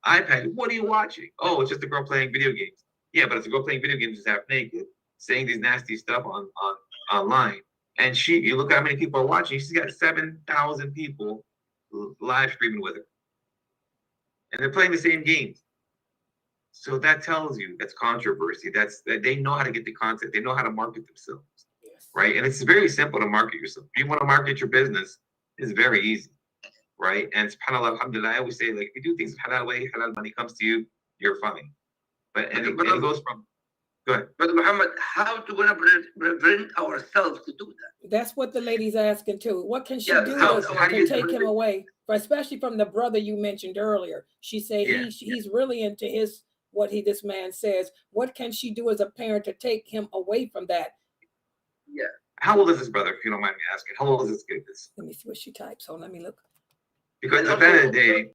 iPad. What are you watching? Oh, it's just a girl playing video games. Yeah, but it's a girl playing video games just half naked, saying these nasty stuff online. And you look at how many people are watching. She's got 7,000 people live streaming with her, and they're playing the same games. So that tells you that's controversy. That they know how to get the content. They know how to market themselves, yes. Right? And it's very simple to market yourself. If you want to market your business, it's very easy, right? And subhanAllah, alhamdulillah, I always say, like, if you do things the halal way, halal money comes to you, you're fine. But and it goes from. Go ahead. But Muhammad, how to gonna prevent ourselves to do that? That's what the lady's asking too. What can she Yeah, do how to do you take him prevent- away, especially from the brother you mentioned earlier? She said he's really into this man says. What can she do as a parent to take him away from that? Yeah. How old is this brother, if you don't mind me asking? How old is this kid? Let me see what she types. So let me look. Because at the end of the day,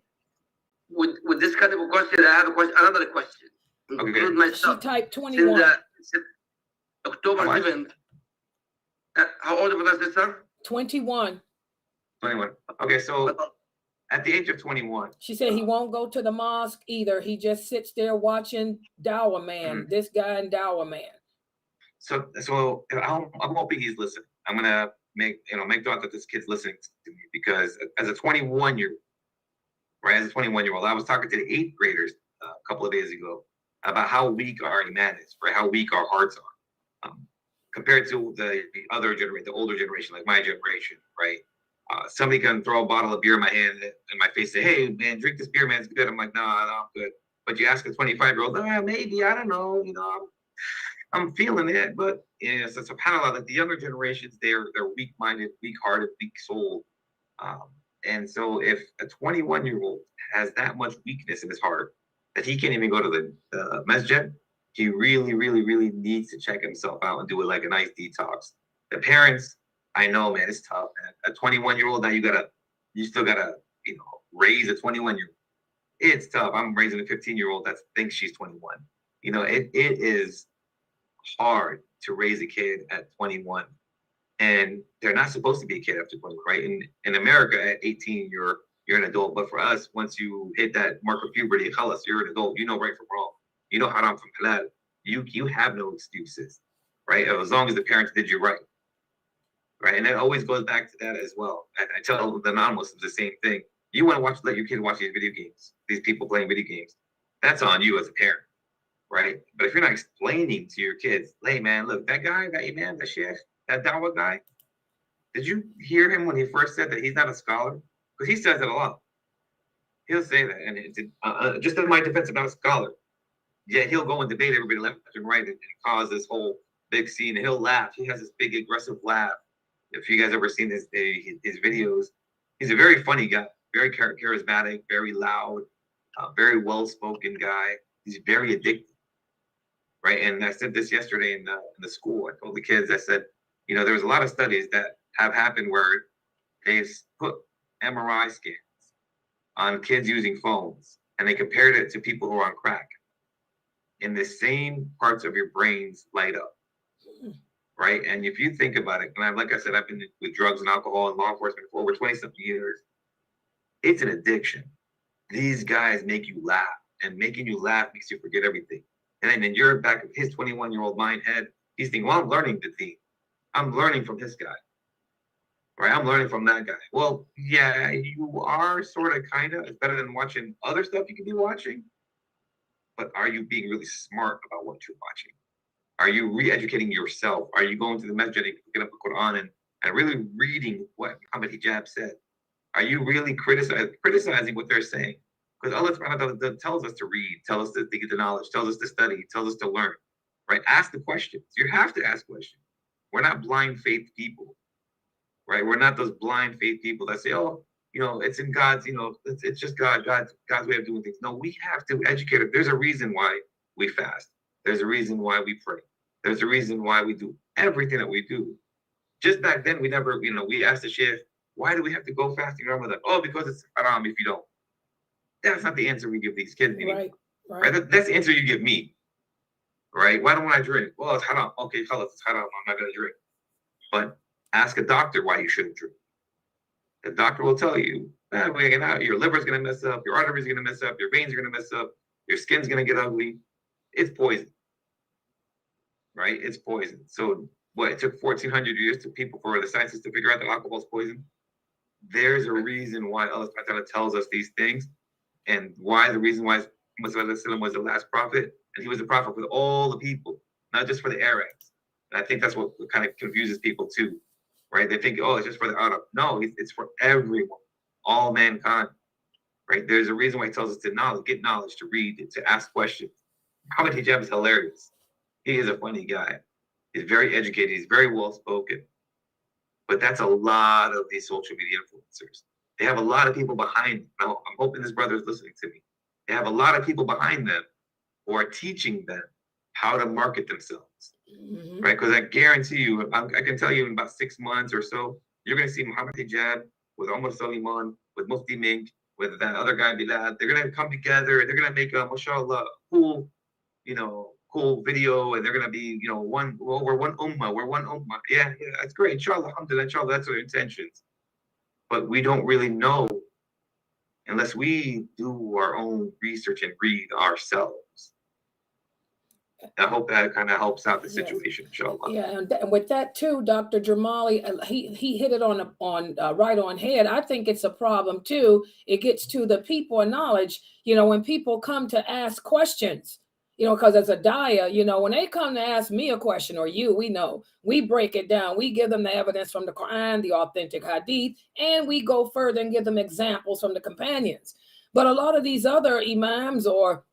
with this kind of a question, I have another question. Okay. She typed 21. Since October 7th. How old was that, sister? 21. 21. Okay, so at the age of 21. She said he won't go to the mosque either. He just sits there watching Dawah Man, this guy and Dawah Man. So I'm hoping he's listening. I'm gonna make thought that this kid's listening to me, because as a 21-year-old, right? As a 21-year-old, I was talking to the 8th graders a couple of days ago about how weak our iman is, right? How weak our hearts are, compared to the other generation, the older generation, like my generation, right? Somebody can throw a bottle of beer in my hand, in my face, say, "Hey, man, drink this beer, man. It's good." I'm like, "No, I'm good." But you ask a 25-year-old, maybe, I don't know, I'm feeling it. But so subhanAllah, like the younger generations, they're weak-minded, weak-hearted, weak-souled. And so if a 21-year-old has that much weakness in his heart that he can't even go to the masjid, he really, really, really needs to check himself out and do it like a nice detox. The parents, I know, man, it's tough, man. A 21-year-old, now you still gotta, raise a 21-year-old. It's tough. I'm raising a 15-year-old that thinks she's 21. It is hard to raise a kid at 21, and they're not supposed to be a kid after 21, right? In America, at 18, you're an adult. But for us, once you hit that mark of puberty, khalas, you're an adult. You know right from wrong. You know haram from halal. You have no excuses, right? As long as the parents did you right. Right, and that always goes back to that as well. I tell the non-Muslims the same thing. You want to let your kid watch these video games, these people playing video games. That's on you as a parent, right? But if you're not explaining to your kids, "Hey, man, look, that guy, that imam, that sheikh, that dawah guy, did you hear him when he first said that he's not a scholar?" Because he says it a lot. He'll say that, and just in my defense, I'm not a scholar. Yeah, he'll go and debate everybody left and right and cause this whole big scene. And he'll laugh. He has this big aggressive laugh. If you guys ever seen his videos, he's a very funny guy, very charismatic, very loud, very well-spoken guy. He's very addictive, right? And I said this yesterday in the school. I told the kids, I said, there was a lot of studies that have happened where they've put MRI scans on kids using phones, and they compared it to people who are on crack. And the same parts of your brains light up. Right. And if you think about it, and like I said, I've been with drugs and alcohol and law enforcement for over 20-something years. It's an addiction. These guys make you laugh, and making you laugh makes you forget everything. And then in your back of his 21-year-old mind head, he's thinking, well, I'm learning the thing. I'm learning from this guy. Right. I'm learning from that guy. Well, yeah, you are sort of kind of. It's better than watching other stuff you could be watching. But are you being really smart about what you're watching? Are you re-educating yourself? Are you going to the masjid and picking up the Quran and really reading what Muhammad Hijab said? Are you really criticizing what they're saying? Because Allah subhanahu wa ta'ala tells us to read, tells us to get the knowledge, tells us to study, tells us to learn. Right? Ask the questions. You have to ask questions. We're not blind faith people. Right? We're not those blind faith people that say, "Oh, it's in God's, it's just God's way of doing things." No, we have to educate it. There's a reason why we fast. There's a reason why we pray. There's a reason why we do everything that we do. Just back then, we never, we asked the sheikh, "Why do we have to go fasting Ramadan?" "Oh, because it's haram if you don't." That's not the answer we give these kids anymore. Right? That's the answer you give me. Right? "Why don't I drink?" "Well, it's haram." "Okay, khalas, it's haram. I'm not going to drink." But ask a doctor why you shouldn't drink. The doctor will tell you, your liver's going to mess up, your arteries are going to mess up, your veins are going to mess up, your skin's going to get ugly. It's poison. Right? It's poison. So it took 1,400 years for the scientists to figure out that alcohol is poison. There's a reason why Allah tells us these things, and the reason why Muhammad was the last prophet, and he was the prophet for all the people, not just for the Arabs. And I think that's what kind of confuses people too, right? They think, "Oh, it's just for the Arab." No, it's for everyone, all mankind, right? There's a reason why he tells us to get knowledge, to read, to ask questions. Muhammad Hijab is hilarious. He is a funny guy. He's very educated. He's very well spoken. But that's a lot of these social media influencers. They have a lot of people behind them. Now, I'm hoping this brother is listening to me. They have a lot of people behind them who are teaching them how to market themselves, right? Because I guarantee you, I can tell you in about 6 months or so, you're going to see Muhammad Hijab with Omar Suleiman, with Mufti Mink, with that other guy Bilal. They're going to come together. They're going to make a, mashallah, cool, cool video, and they're going to be, we're one ummah, we're one ummah. Yeah, that's great. Inshallah, alhamdulillah, inshallah, that's our intentions. But we don't really know unless we do our own research and read ourselves. I hope that kind of helps out the situation, inshallah. Yeah, and with that too, Dr. Dremali, he hit it on right on head. I think it's a problem too. It gets to the people of knowledge. When people come to ask questions, because as a daya, when they come to ask me a question or you, we break it down. We give them the evidence from the Quran, the authentic hadith, and we go further and give them examples from the companions. But a lot of these other imams or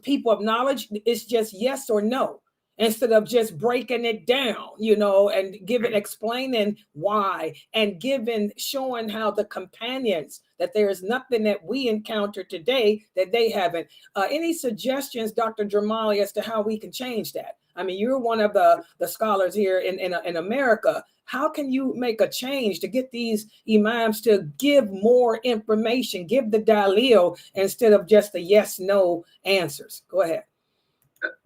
people of knowledge, it's just yes or no, instead of just breaking it down, and explaining why, and showing how the companions, that there is nothing that we encounter today that they haven't. Any suggestions, Dr. Dremali, as to how we can change that? I mean, you're one of the scholars here in America. How can you make a change to get these imams to give more information, give the dalil instead of just the yes, no answers? Go ahead.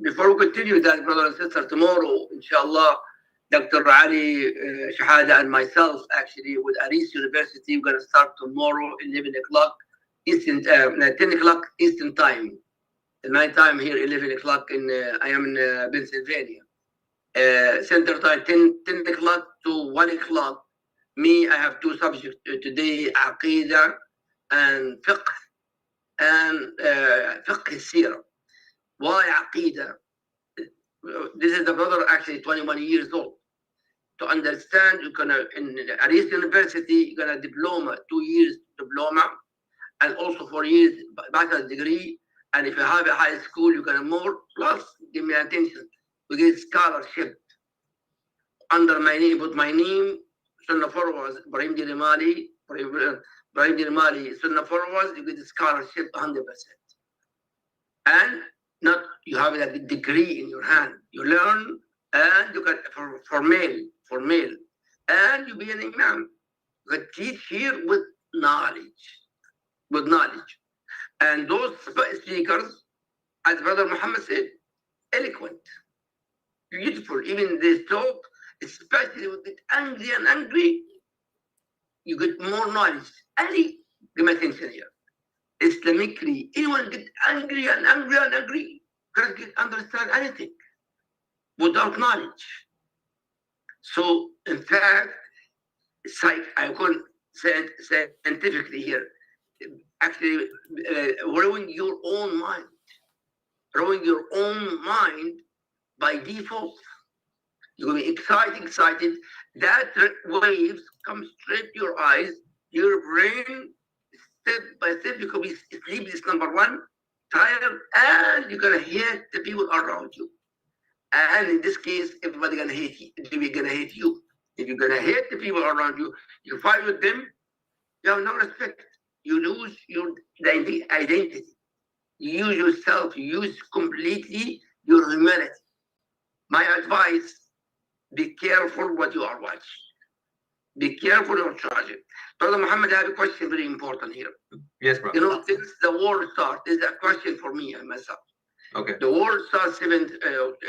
Before we continue that, brother and sister, tomorrow, inshallah, Dr. Ali Shahada and myself, actually, with Aris University, we're going to start tomorrow, 11 o'clock Eastern, 10 o'clock Eastern time. The night time here, 11 o'clock, I am in Pennsylvania. Center time, 10 o'clock to 1 o'clock. Me, I have two subjects today, Aqidah and Fiqh, and Fiqh Sirah. Why Aqidah? This is the brother, actually 21 years old. To understand, you're gonna, in Aris University, you're gonna diploma, 2 years diploma, and also 4 years bachelor's degree. And if you have a high school, you're gonna more, plus, give me attention. We get scholarship under my name, put my name, Sunnahfollowers, Dremali, Sunnahfollowers, you get a scholarship 100%. And not, you have a degree in your hand. You learn, and you can, for male, and you be an imam. You can teach here with knowledge. And those speakers, as Brother Muhammad said, eloquent, beautiful. Even this talk, especially with it angry, you get more knowledge. Ali, give me attention here. Islamically, anyone get angry, can't understand anything without knowledge. So, in fact, I couldn't say scientifically here, actually, growing your own mind by default. You're going to be excited. That waves come straight to your eyes, your brain, step by step. You're going to be sleepless, number one, tired, and you're going to hate the people around you. And in this case, everybody's going to hate you. They're going to hate you. If you're going to hate the people around you, you fight with them, you have no respect. You lose your identity. You use yourself. You use completely your humanity. My advice, be careful what you are watching. Be careful your charging. Brother Muhammad, I have a question very important here. Yes, brother. Since the war started, this is a question for me and myself. Okay. The war started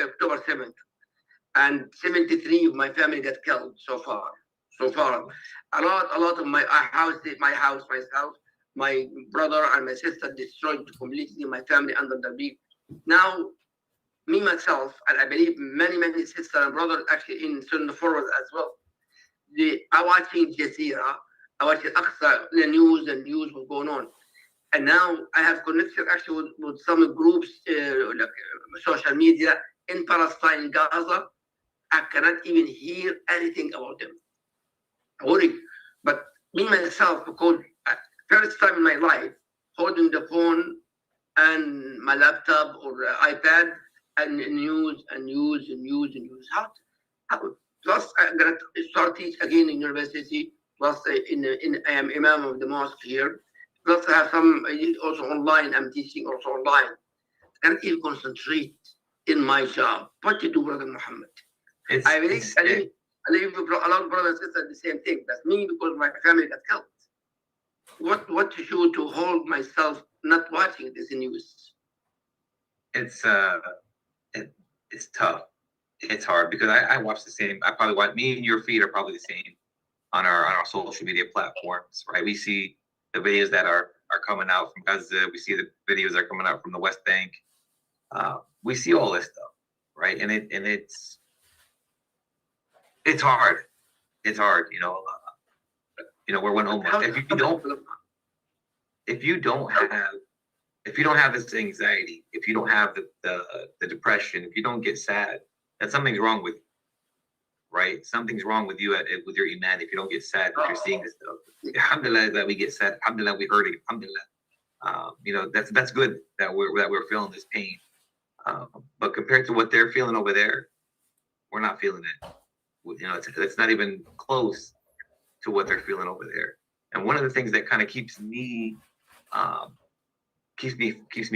October 7th, and 73 of my family got killed so far. A lot of my house, myself, my brother and my sister destroyed completely, my family under the beat. Now, me, myself, and I believe many sisters and brothers actually in Sunnahfollowers as well, they are watching Jazeera, I watch Aqsa, the news what's going on. And now I have connection actually with some groups, like social media in Palestine, Gaza. I cannot even hear anything about them. I worry. But me, myself, because first time in my life, holding the phone and my laptop or iPad and use and use and use and use. How plus I'm gonna start teach again in university. Plus I am imam of the mosque here. Plus I have some also online. I'm teaching also online. I can't even concentrate in my job. What to do, Brother Muhammad? I believe a lot of brothers and sisters the same thing. That's me because my family got killed. What to do to hold myself not watching this news? It's tough. It's hard because I watch the same. I probably watch me and your feed are probably the same on our social media platforms, right? We see the videos that are coming out from Gaza. We see the videos that are coming out from the West Bank. We see all this stuff, right? And it's hard. It's hard, we're one almost. If you don't have this anxiety, if you don't have the depression, if you don't get sad, then something's wrong with you, right? Something's wrong with you with your iman if you don't get sad if you're seeing this stuff. Alhamdulillah that we get sad. Alhamdulillah we hurt it. Alhamdulillah. That's good that we're feeling this pain. But compared to what they're feeling over there, we're not feeling it. It's not even close to what they're feeling over there. And one of the things that kind of keeps me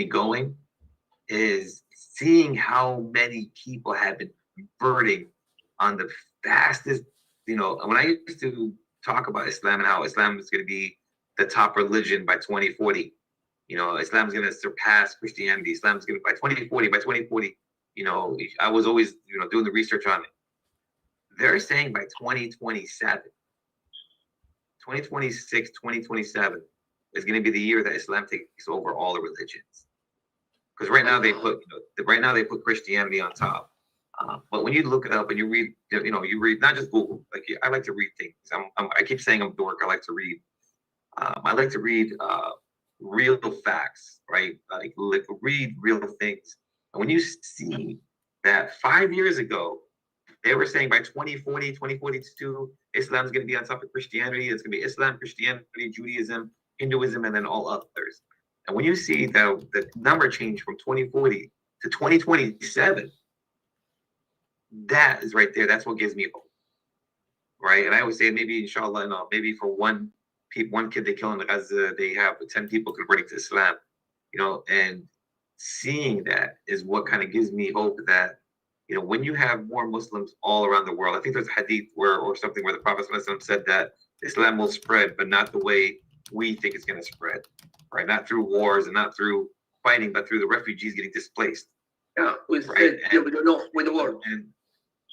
going is seeing how many people have been converting on the fastest. When I used to talk about Islam and how Islam is going to be the top religion by 2040, Islam is going to surpass Christianity. Islam is going to by 2040. I was always doing the research on it. They're saying by 2027, 2026, 2027 is going to be the year that Islam takes over all the religions. Because right now they put Christianity on top. But when you look it up and you read, you read not just Google. Like I like to read things. I keep saying I'm a dork. I like to read. I like to read real facts, right? Like read real things. And when you see that 5 years ago, they were saying by 2040, 2042, Islam's going to be on top of Christianity. It's going to be Islam, Christianity, Judaism, Hinduism, and then all others. And when you see the number change from 2040 to 2027, that is right there. That's what gives me hope, right? And I always say maybe, inshallah, maybe for one kid they kill in Gaza, they have 10 people converting to Islam, and seeing that is what kind of gives me hope that, when you have more Muslims all around the world, I think there's a hadith or something where the Prophet said that Islam will spread, but not the way we think it's going to spread, right? Not through wars and not through fighting, but through the refugees getting displaced. Yeah, with right? we don't know with the war. And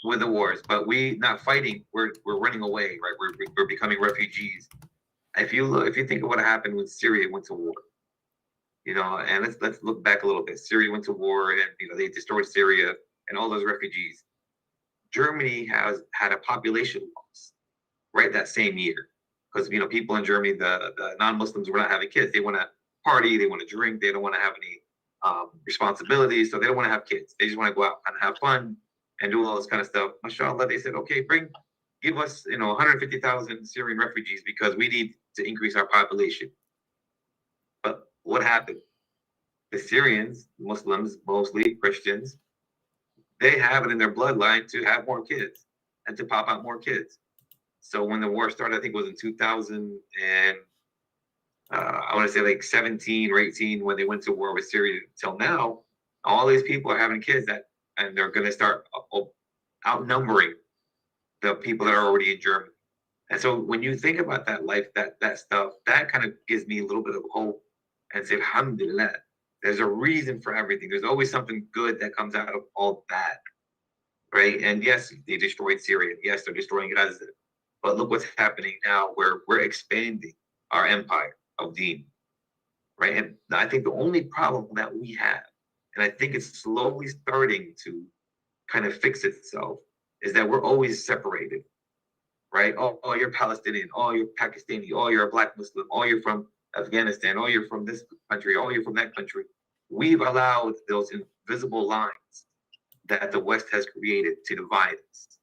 with the wars, but we not fighting, we're running away, right? We're becoming refugees. If you think of what happened when Syria went to war, and let's look back a little bit. Syria went to war, and they destroyed Syria and all those refugees. Germany has had a population loss, right, that same year, because people in Germany, the non-Muslims were not having kids. They want to party, they want to drink, they don't want to have any responsibilities, so they don't want to have kids. They just want to go out and have fun and do all this kind of stuff. Mashallah, they said, okay, give us 150,000 Syrian refugees because we need to increase our population. But what happened? The Syrians, Muslims, mostly Christians, they have it in their bloodline to have more kids and to pop out more kids. So when the war started, I think it was in 2000 and I want to say like 17 or 18 when they went to war with Syria till now, all these people are having kids and they're going to start outnumbering the people that are already in Germany. And so when you think about that life, that stuff, that kind of gives me a little bit of hope and say, alhamdulillah, there's a reason for everything. There's always something good that comes out of all that, right? And yes, they destroyed Syria. Yes, they're destroying Gaza. But look what's happening now where we're expanding our empire of Deen, right? And I think the only problem that we have, and I think it's slowly starting to kind of fix itself, is that we're always separated, right? Oh, you're Palestinian. Oh, you're Pakistani. Oh, you're a Black Muslim. Oh, you're from Afghanistan. Oh, you're from this country. Oh, you're from that country. We've allowed those invisible lines that the West has created to divide us.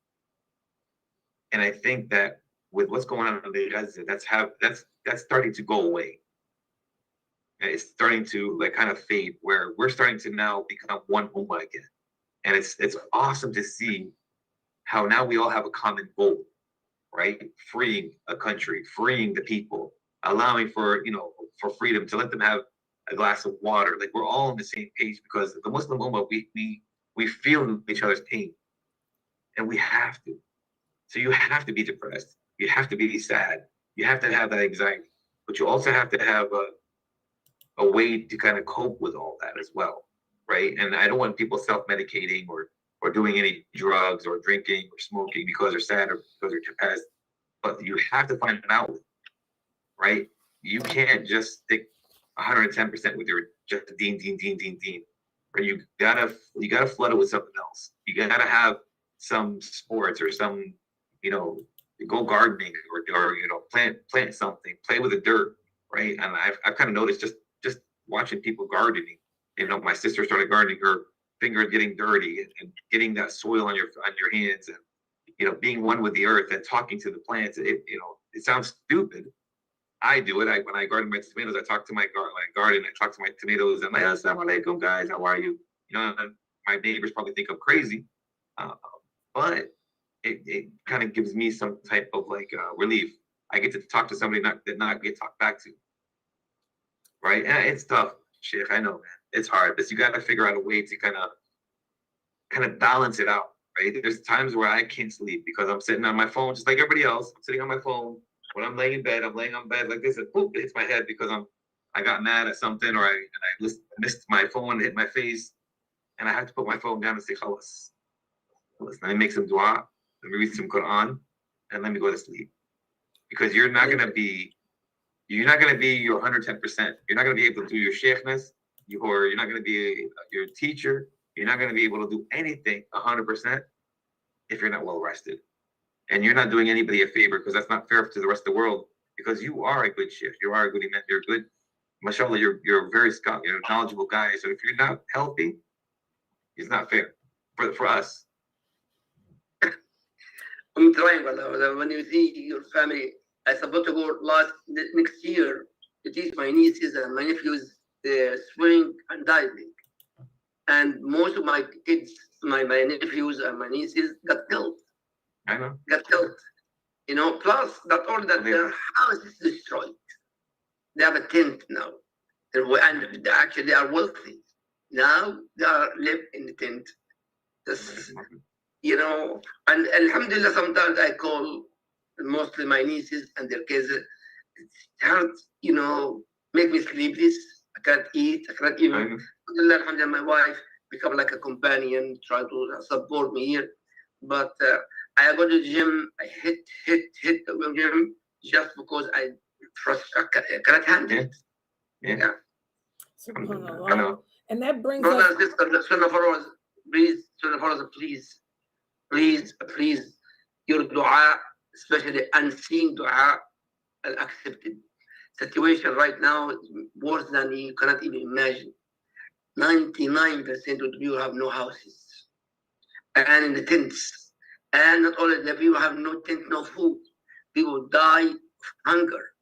And I think that with what's going on in Gaza, that's starting to go away. And it's starting to like kind of fade, where we're starting to now become one ummah again. And it's awesome to see how now we all have a common goal, right? Freeing a country, freeing the people, allowing for, for freedom, to let them have a glass of water. Like, we're all on the same page, because the Muslim ummah, we feel each other's pain, and we have to. So you have to be depressed. You have to be sad. You have to have that anxiety, but you also have to have a way to kind of cope with all that as well, right? And I don't want people self-medicating or doing any drugs or drinking or smoking because they're sad or because they're depressed. But you have to find an outlet, right? You can't just stick 110% with your just deen. Or you gotta flood it with something else. You gotta have some sports or some, go gardening or plant something, play with the dirt, right? And I've kind of noticed just watching people gardening. My sister started gardening, her fingers getting dirty and getting that soil on your hands, and being one with the earth and talking to the plants. It sounds stupid. I do it. When I garden my tomatoes, I talk to my garden. I talk to my tomatoes. I'm like, "Assalamu alaikum, guys. How are you?" And my neighbors probably think I'm crazy, but it kind of gives me some type of relief. I get to talk to somebody that not get talked back to. Right? And it's tough, Sheikh. I know, man. It's hard, but you got to figure out a way to kind of balance it out, right? There's times where I can't sleep because I'm sitting on my phone, just like everybody else. I'm sitting on my phone. When I'm laying in bed, I'm laying on bed like this, and boom, it hits my head because I got mad at something, or I missed my phone, hit my face, and I have to put my phone down and say, "Khalas, let me make some dua, let me read some Quran, and let me go to sleep." Because you're not gonna be your 110%. You're not gonna be able to do your sheikhnas, or you're not gonna be your teacher. You're not gonna be able to do anything 100% if you're not well rested. And you're not doing anybody a favor, because that's not fair to the rest of the world, because you are a good sheikh. You are a good imam. You're good. Mashallah, you're very you're a knowledgeable guy. So if you're not healthy, it's not fair for us. I'm trying, brother. When you see your family, I supposed to go next year to teach my nieces and my nephews swimming and diving. And most of my kids, my nephews and my nieces got killed. I know. Got killed. Plus not only that, their house is destroyed. They have a tent now. And actually they are wealthy. Now they live in the tent. And alhamdulillah, sometimes I call mostly my nieces and their kids. It hurts, make me sleepless. I can't eat. I can't even. Alhamdulillah, my wife become like a companion, try to support me here. But I go to the gym. I hit the gym just because I cannot handle it. Yeah. SubhanAllah. I know. And that brings Brothers us. and sisters, Sunnahfollowers, please, your dua, especially unseen dua, are accepted. Situation right now is worse than you cannot even imagine. 99% of the people have no houses and in the tents. And not only that, people have no tent, no food. People die of hunger.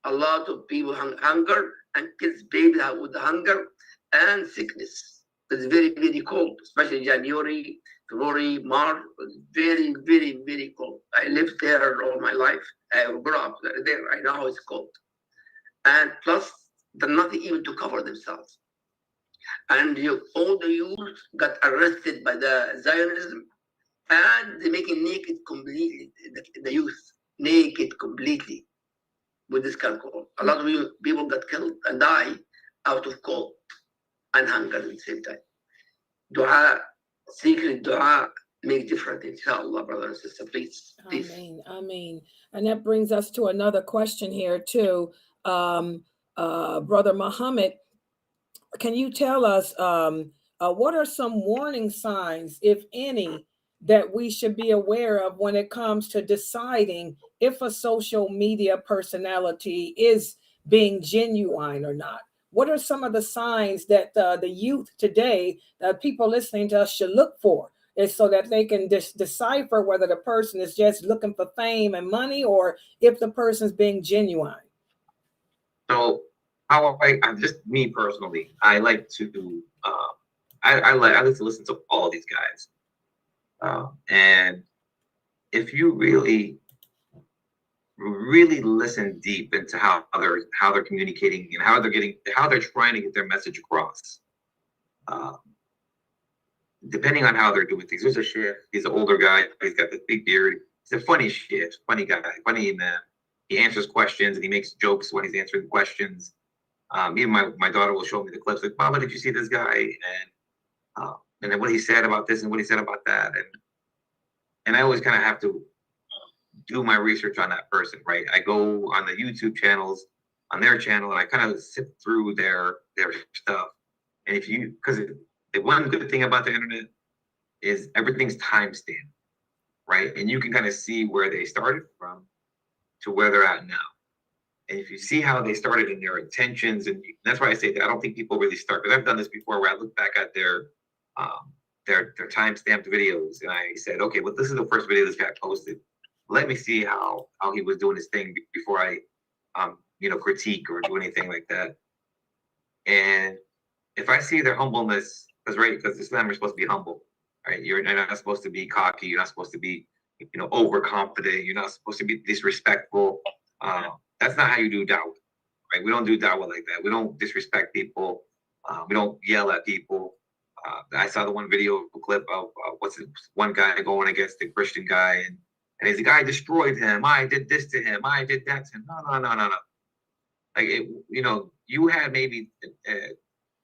A lot of people hunger, and kids, babies with hunger and sickness. It's very, very cold, especially January, February, March. It's very, very, very cold. I lived there all my life. I grew up there. I know how it's cold. And plus, there's nothing even to cover themselves. And all the youth got arrested by the Zionism, and they're making naked completely, the youth, naked completely with this kind of cold. A lot of people got killed and died out of cold and hunger at the same time. Dua, secret dua, make difference, inshallah, brother and sister, please. Ameen. And that brings us to another question here too. Brother Muhammad, can you tell us what are some warning signs, if any, that we should be aware of when it comes to deciding if a social media personality is being genuine or not? What are some of the signs that the youth today, people listening to us, should look for, is so that they can decipher whether the person is just looking for fame and money or if the person's being genuine? So I'm just me personally. I like to I like to listen to all of these guys, and if you really listen deep into how they're communicating and how they're trying to get their message across, depending on how they're doing things. There's a sheikh. He's an older guy. He's got this big beard. He's a funny sheikh, funny guy, funny man. He answers questions and he makes jokes when he's answering questions. Even my daughter will show me the clips like, Mama, did you see this guy? And then what he said about this and what he said about that. And I always kind of have to do my research on that person, right? I go on the YouTube channels, on their channel, and I kind of sift through their stuff. And because the one good thing about the internet is everything's timestamped, right? And you can kind of see where they started from to where they're at now. And if you see how they started in their intentions, and that's why I say that I don't think people really start, because I've done this before where I look back at their time-stamped videos and I said, okay, well, this is the first video this guy posted. Let me see how he was doing his thing before I critique or do anything like that. And if I see their humbleness, because Islam is supposed to be humble, right? You're not supposed to be cocky. You're not supposed to be, overconfident. You're not supposed to be disrespectful. That's not how you do da'wah, right? We don't do da'wah like that. We don't disrespect people. We don't yell at people. I saw the one video clip of one guy going against the Christian guy, and his guy destroyed him. I did this to him. I did that to him. No. Like you had maybe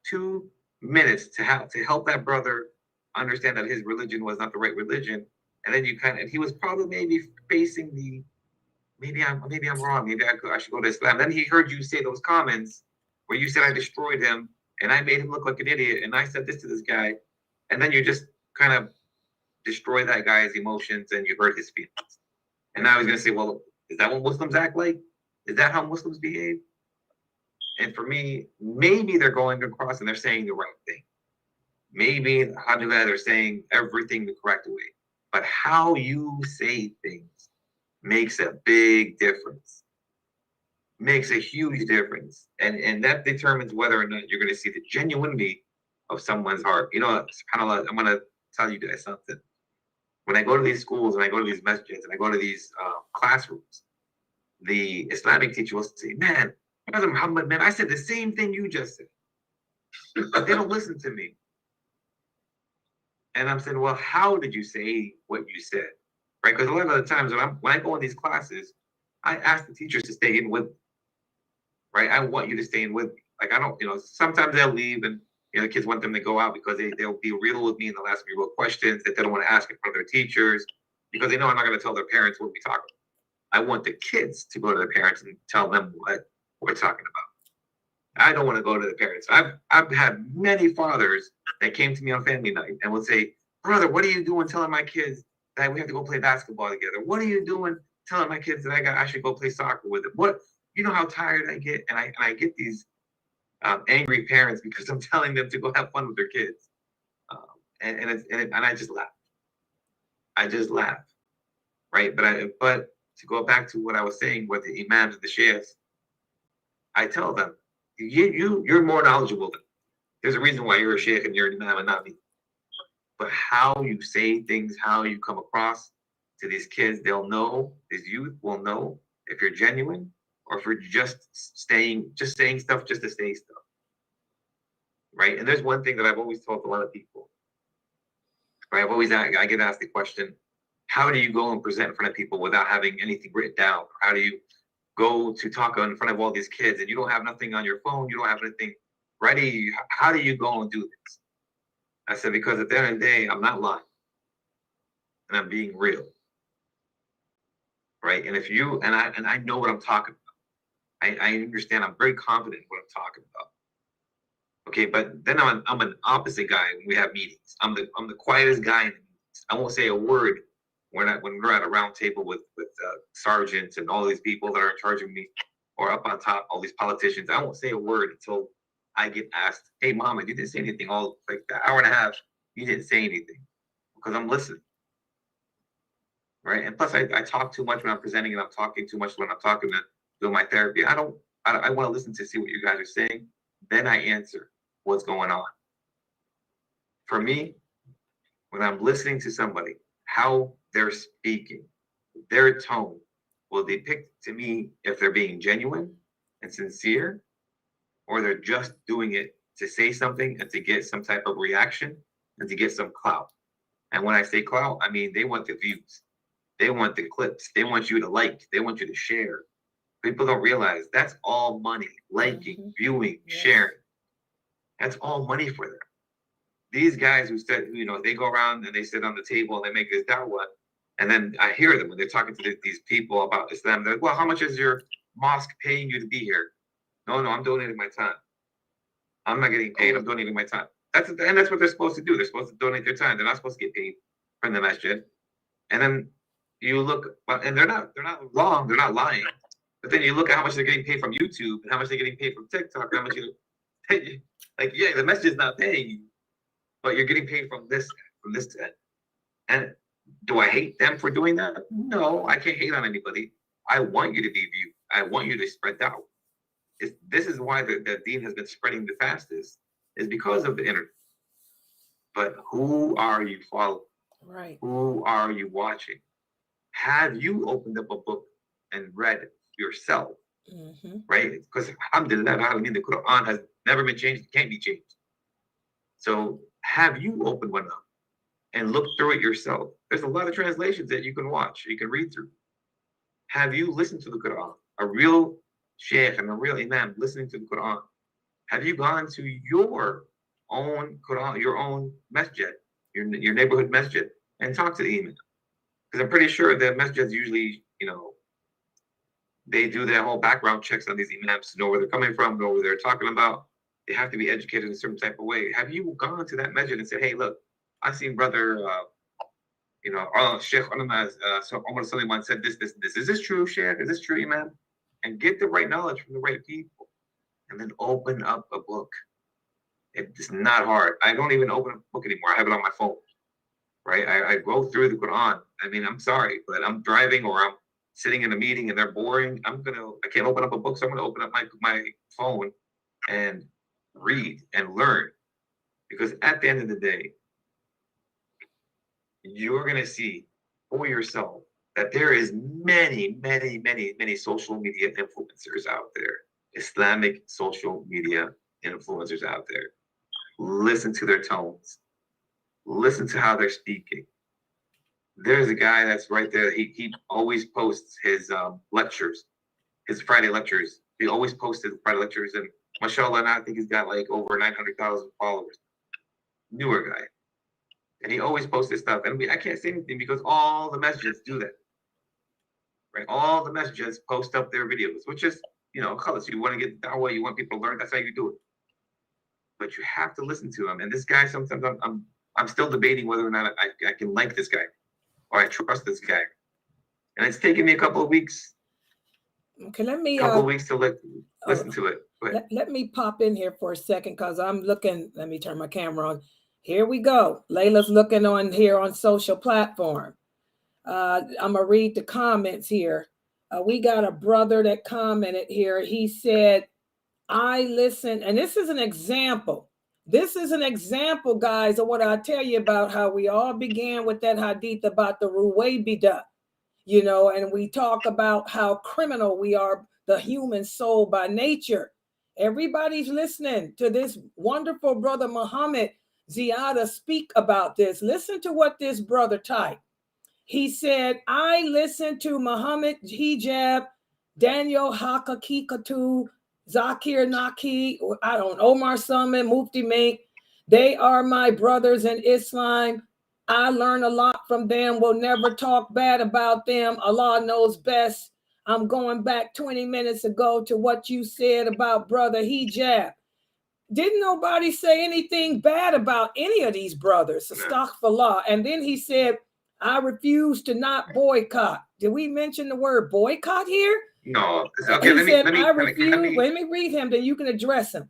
2 minutes to help that brother understand that his religion was not the right religion, and then he was probably maybe facing the maybe I'm wrong. Maybe I should go to Islam. Then he heard you say those comments where you said I destroyed him and I made him look like an idiot, and I said this to this guy, and then you just kind of destroy that guy's emotions and you hurt his feelings. And now he's gonna say, well, is that what Muslims act like? Is that how Muslims behave? And for me, maybe they're going across and they're saying the right thing. Maybe, alhamdulillah, they're saying everything the correct way. But how you say things makes a big difference. Makes a huge difference. And that determines whether or not you're going to see the genuinity of someone's heart. SubhanAllah, I'm going to tell you guys something. When I go to these schools and I go to these masjids and I go to these classrooms, the Islamic teacher will say, man, Brother Muhammad, man, I said the same thing you just said. But they don't listen to me. And I'm saying, well, how did you say what you said? Right? Because a lot of the times when I go in these classes, I ask the teachers to stay in with me. Right? I want you to stay in with me. Like, I don't, sometimes they'll leave and, the kids want them to go out because they'll be real with me and they'll ask me real questions that they don't want to ask in front of their teachers because they know I'm not going to tell their parents what we talk about. I want the kids to go to their parents and tell them what we're talking about. I don't want to go to the parents. I've had many fathers that came to me on family night and would say, brother, what are you doing telling my kids that we have to go play basketball together? What are you doing telling my kids that I should go play soccer with them? What, how tired I get? And I get these angry parents because I'm telling them to go have fun with their kids. And I just laugh. I just laugh. Right? But to go back to what I was saying with the imams and the sheikhs, I tell them, you're more knowledgeable than me. There's a reason why you're a sheikh and you're an imam and not me. But how you say things, how you come across to these kids, they'll know, this youth will know if you're genuine or if you're just saying stuff just to say stuff. Right? And there's one thing that I've always told a lot of people. Right? I get asked the question, how do you go and present in front of people without having anything written down? How do you go to talk in front of all these kids and you don't have nothing on your phone, you don't have anything ready? How do you go and do this? I said, because at the end of the day, I'm not lying. And I'm being real. Right? And I know what I'm talking about. I understand, I'm very confident in what I'm talking about. Okay, but then I'm an opposite guy when we have meetings. I'm the quietest guy in the meetings. I won't say a word when we're at a round table with sergeants and all these people that are in charge of me, or up on top, all these politicians. I won't say a word until I get asked, hey, Mama, you didn't say anything all like the hour and a half. You didn't say anything because I'm listening. Right? And plus, I talk too much when I'm presenting and I'm talking too much when I'm talking to doing my therapy. I don't I want to listen to see what you guys are saying. Then I answer what's going on. For me, when I'm listening to somebody, how they're speaking, their tone will depict to me if they're being genuine and sincere, or they're just doing it to say something and to get some type of reaction and to get some clout. And when I say clout, I mean they want the views. They want the clips. They want you to like. They want you to share. People don't realize that's all money. Liking, viewing, sharing. That's all money for them. These guys who said, they go around and they sit on the table and they make this da'wah. And then I hear them when they're talking to these people about Islam. They're like, well, how much is your mosque paying you to be here? No, I'm donating my time. I'm not getting paid. I'm donating my time. That's what they're supposed to do. They're supposed to donate their time. They're not supposed to get paid from the masjid. And then you look, and they're not wrong. They're not lying. But then you look at how much they're getting paid from YouTube and how much they're getting paid from TikTok. How much the message is not paying you, but you're getting paid from this end. And do I hate them for doing that? No, I can't hate on anybody. I want you to be viewed. I want you to spread out. This is why the deen has been spreading the fastest, is because of the internet. But who are you following? Right. Who are you watching? Have you opened up a book and read it yourself? Mm-hmm. Right? Because alhamdulillah, the Quran has never been changed. It can't be changed. So have you opened one up and looked through it yourself? There's a lot of translations that you can watch, you can read through. Have you listened to the Quran? A real sheikh and a real imam listening to the Quran. Have you gone to your own Quran, your own masjid, your neighborhood masjid, and talked to the imam? Because I'm pretty sure the masjids usually, they do their whole background checks on these imams to know where they're coming from, know what they're talking about. They have to be educated in a certain type of way. Have you gone to that masjid and said, hey, look, I've seen brother, Sheikh Umar Suleiman said this. Is this true, Sheikh? Is this true, imam? And get the right knowledge from the right people. And then open up a book. It's not hard. I don't even open up a book anymore. I have it on my phone, right? I go through the Quran. I mean, I'm sorry, but I'm driving or I'm sitting in a meeting and they're boring. I can't open up a book, so I'm going to open up my phone and read and learn. Because at the end of the day, you're going to see for yourself that there is many, many, many, many social media influencers out there, Islamic social media influencers out there. Listen to their tones. Listen to how they're speaking. There's a guy that's right there. He always posts his lectures, his Friday lectures. He always posted Friday lectures, and mashallah, I think he's got like over 900,000 followers. Newer guy. And he always posts this stuff. And I can't say anything because all the messages do that. Right? All the messages post up their videos, which is, colors. You want to get that way, you want people to learn, that's how you do it. But you have to listen to him. And this guy, sometimes I'm still debating whether or not I can like this guy or I trust this guy. And it's taken me a couple of weeks. Okay, let me weeks to listen to it. Let me pop in here for a second because I'm looking. Let me turn my camera on. Here we go. Layla's looking on here on social platform. I'm gonna read the comments here. We got a brother that commented here. He said, I listen, and this is an example. This is an example, guys, of what I tell you about how we all began with that hadith about the Ruwaybida, and we talk about how criminal we are, the human soul by nature. Everybody's listening to this wonderful brother Muhammad Ziedeh speak about this. Listen to what this brother typed. He said, I listened to Muhammad Hijab, Daniel Hakakikatu, Zakir Naki, Omar Summon, Mufti Mink. They are my brothers in Islam. I learn a lot from them. Will never talk bad about them. Allah knows best. I'm going back 20 minutes ago to what you said about brother Hijab. Didn't nobody say anything bad about any of these brothers. Astaghfirullah. And then he said, I refuse to not boycott. Did we mention the word boycott here? No. Okay, Let me read him, then you can address him.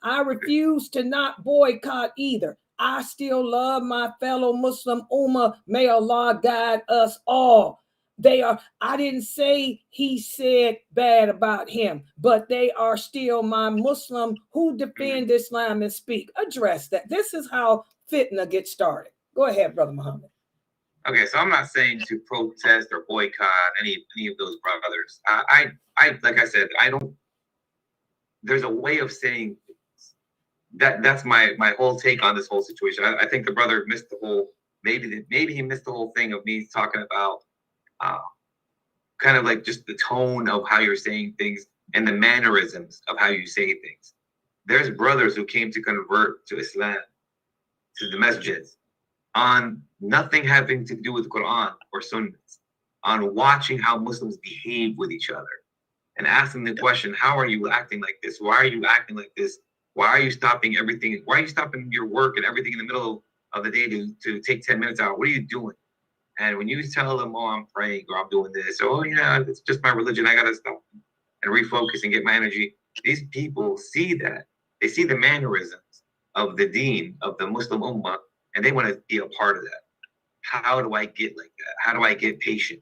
I refuse to not boycott either. I still love my fellow Muslim Ummah. May Allah guide us all. They are, I didn't say he said bad about him, but they are still my Muslim who defend Islam and speak. Address that. This is how fitna gets started. Go ahead, Brother Muhammad. Okay, so I'm not saying to protest or boycott any of those brothers. I like I said, I don't. There's a way of saying that. That's my whole take on this whole situation. I think the brother missed the whole. Maybe he missed the whole thing of me talking about kind of like just the tone of how you're saying things and the mannerisms of how you say things. There's brothers who came to convert to Islam, to the masjids, on nothing having to do with Quran or Sunnah, on watching how Muslims behave with each other and asking the question, how are you acting like this? Why are you acting like this? Why are you stopping everything? Why are you stopping your work and everything in the middle of the day to take 10 minutes out? What are you doing? And when you tell them, oh, I'm praying or I'm doing this, oh, yeah, it's just my religion, I got to stop and refocus and get my energy. These people see that. They see the mannerisms of the deen, of the Muslim ummah, and they want to be a part of that. How do I get like that? How do I get patient?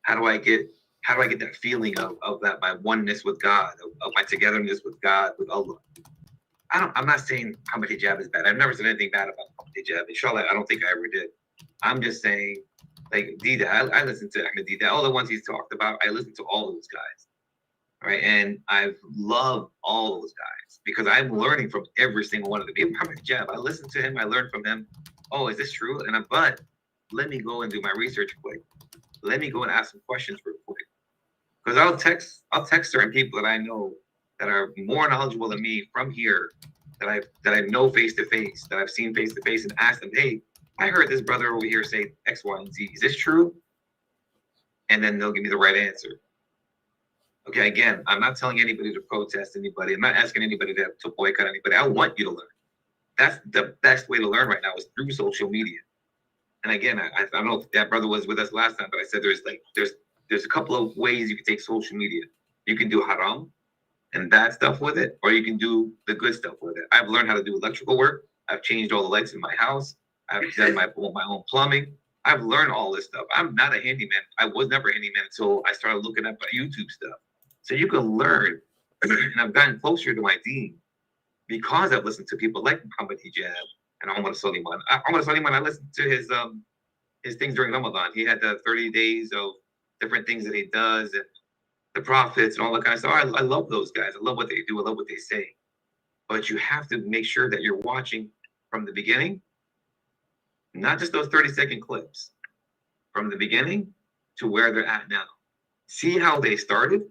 How do I get that feeling of that, my oneness with God, of my togetherness with God, with Allah? I'm not saying Muhammad hijab is bad. I've never said anything bad about Muhammad hijab. Inshallah, I don't think I ever did. I'm just saying, like Ziedeh, I listen to Ahmed Ziedeh, all the ones he's talked about, I listen to all those guys. Right? And I've loved all those guys because I'm learning from every single one of them. Even Muhammad hijab, I listen to him, I learn from him. Oh, is this true? But let me go and do my research quick. Let me go and ask some questions real quick. Because I'll text certain people that I know that are more knowledgeable than me from here, that I know face to face, that I've seen face to face, and ask them, hey, I heard this brother over here say X, Y, and Z. Is this true? And then they'll give me the right answer. Okay, again, I'm not telling anybody to protest anybody. I'm not asking anybody to boycott anybody. I want you to learn. That's the best way to learn right now is through social media. And again, I don't know if that brother was with us last time, but I said there's a couple of ways you can take social media. You can do haram and bad stuff with it, or you can do the good stuff with it. I've learned how to do electrical work. I've changed all the lights in my house. I've done my own plumbing. I've learned all this stuff. I'm not a handyman. I was never a handyman until I started looking up YouTube stuff. So you can learn, and I've gotten closer to my deen because I've listened to people like Muhammad Hijab and Umar Suleiman. I listened to his things during Ramadan. He had the 30 days of different things that he does and the prophets and all that kind of stuff. I love those guys. I love what they do. I love what they say. But you have to make sure that you're watching from the beginning, not just those 30-second clips, from the beginning to where they're at now. See how they started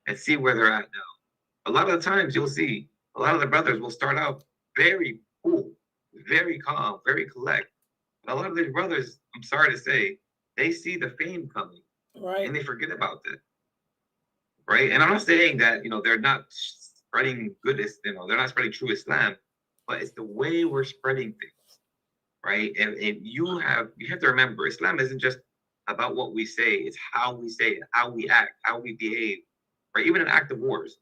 and see where they're at now. A lot of the times you'll see a lot of the brothers will start out very cool, very calm, very collect. But a lot of these brothers, I'm sorry to say, they see the fame coming, right, and they forget about that, right? And I'm not saying that they're not spreading goodness, they're not spreading true Islam, but it's the way we're spreading things, right? And you have to remember, Islam isn't just about what we say; it's how we say it, how we act, how we behave, right? Even in active wars,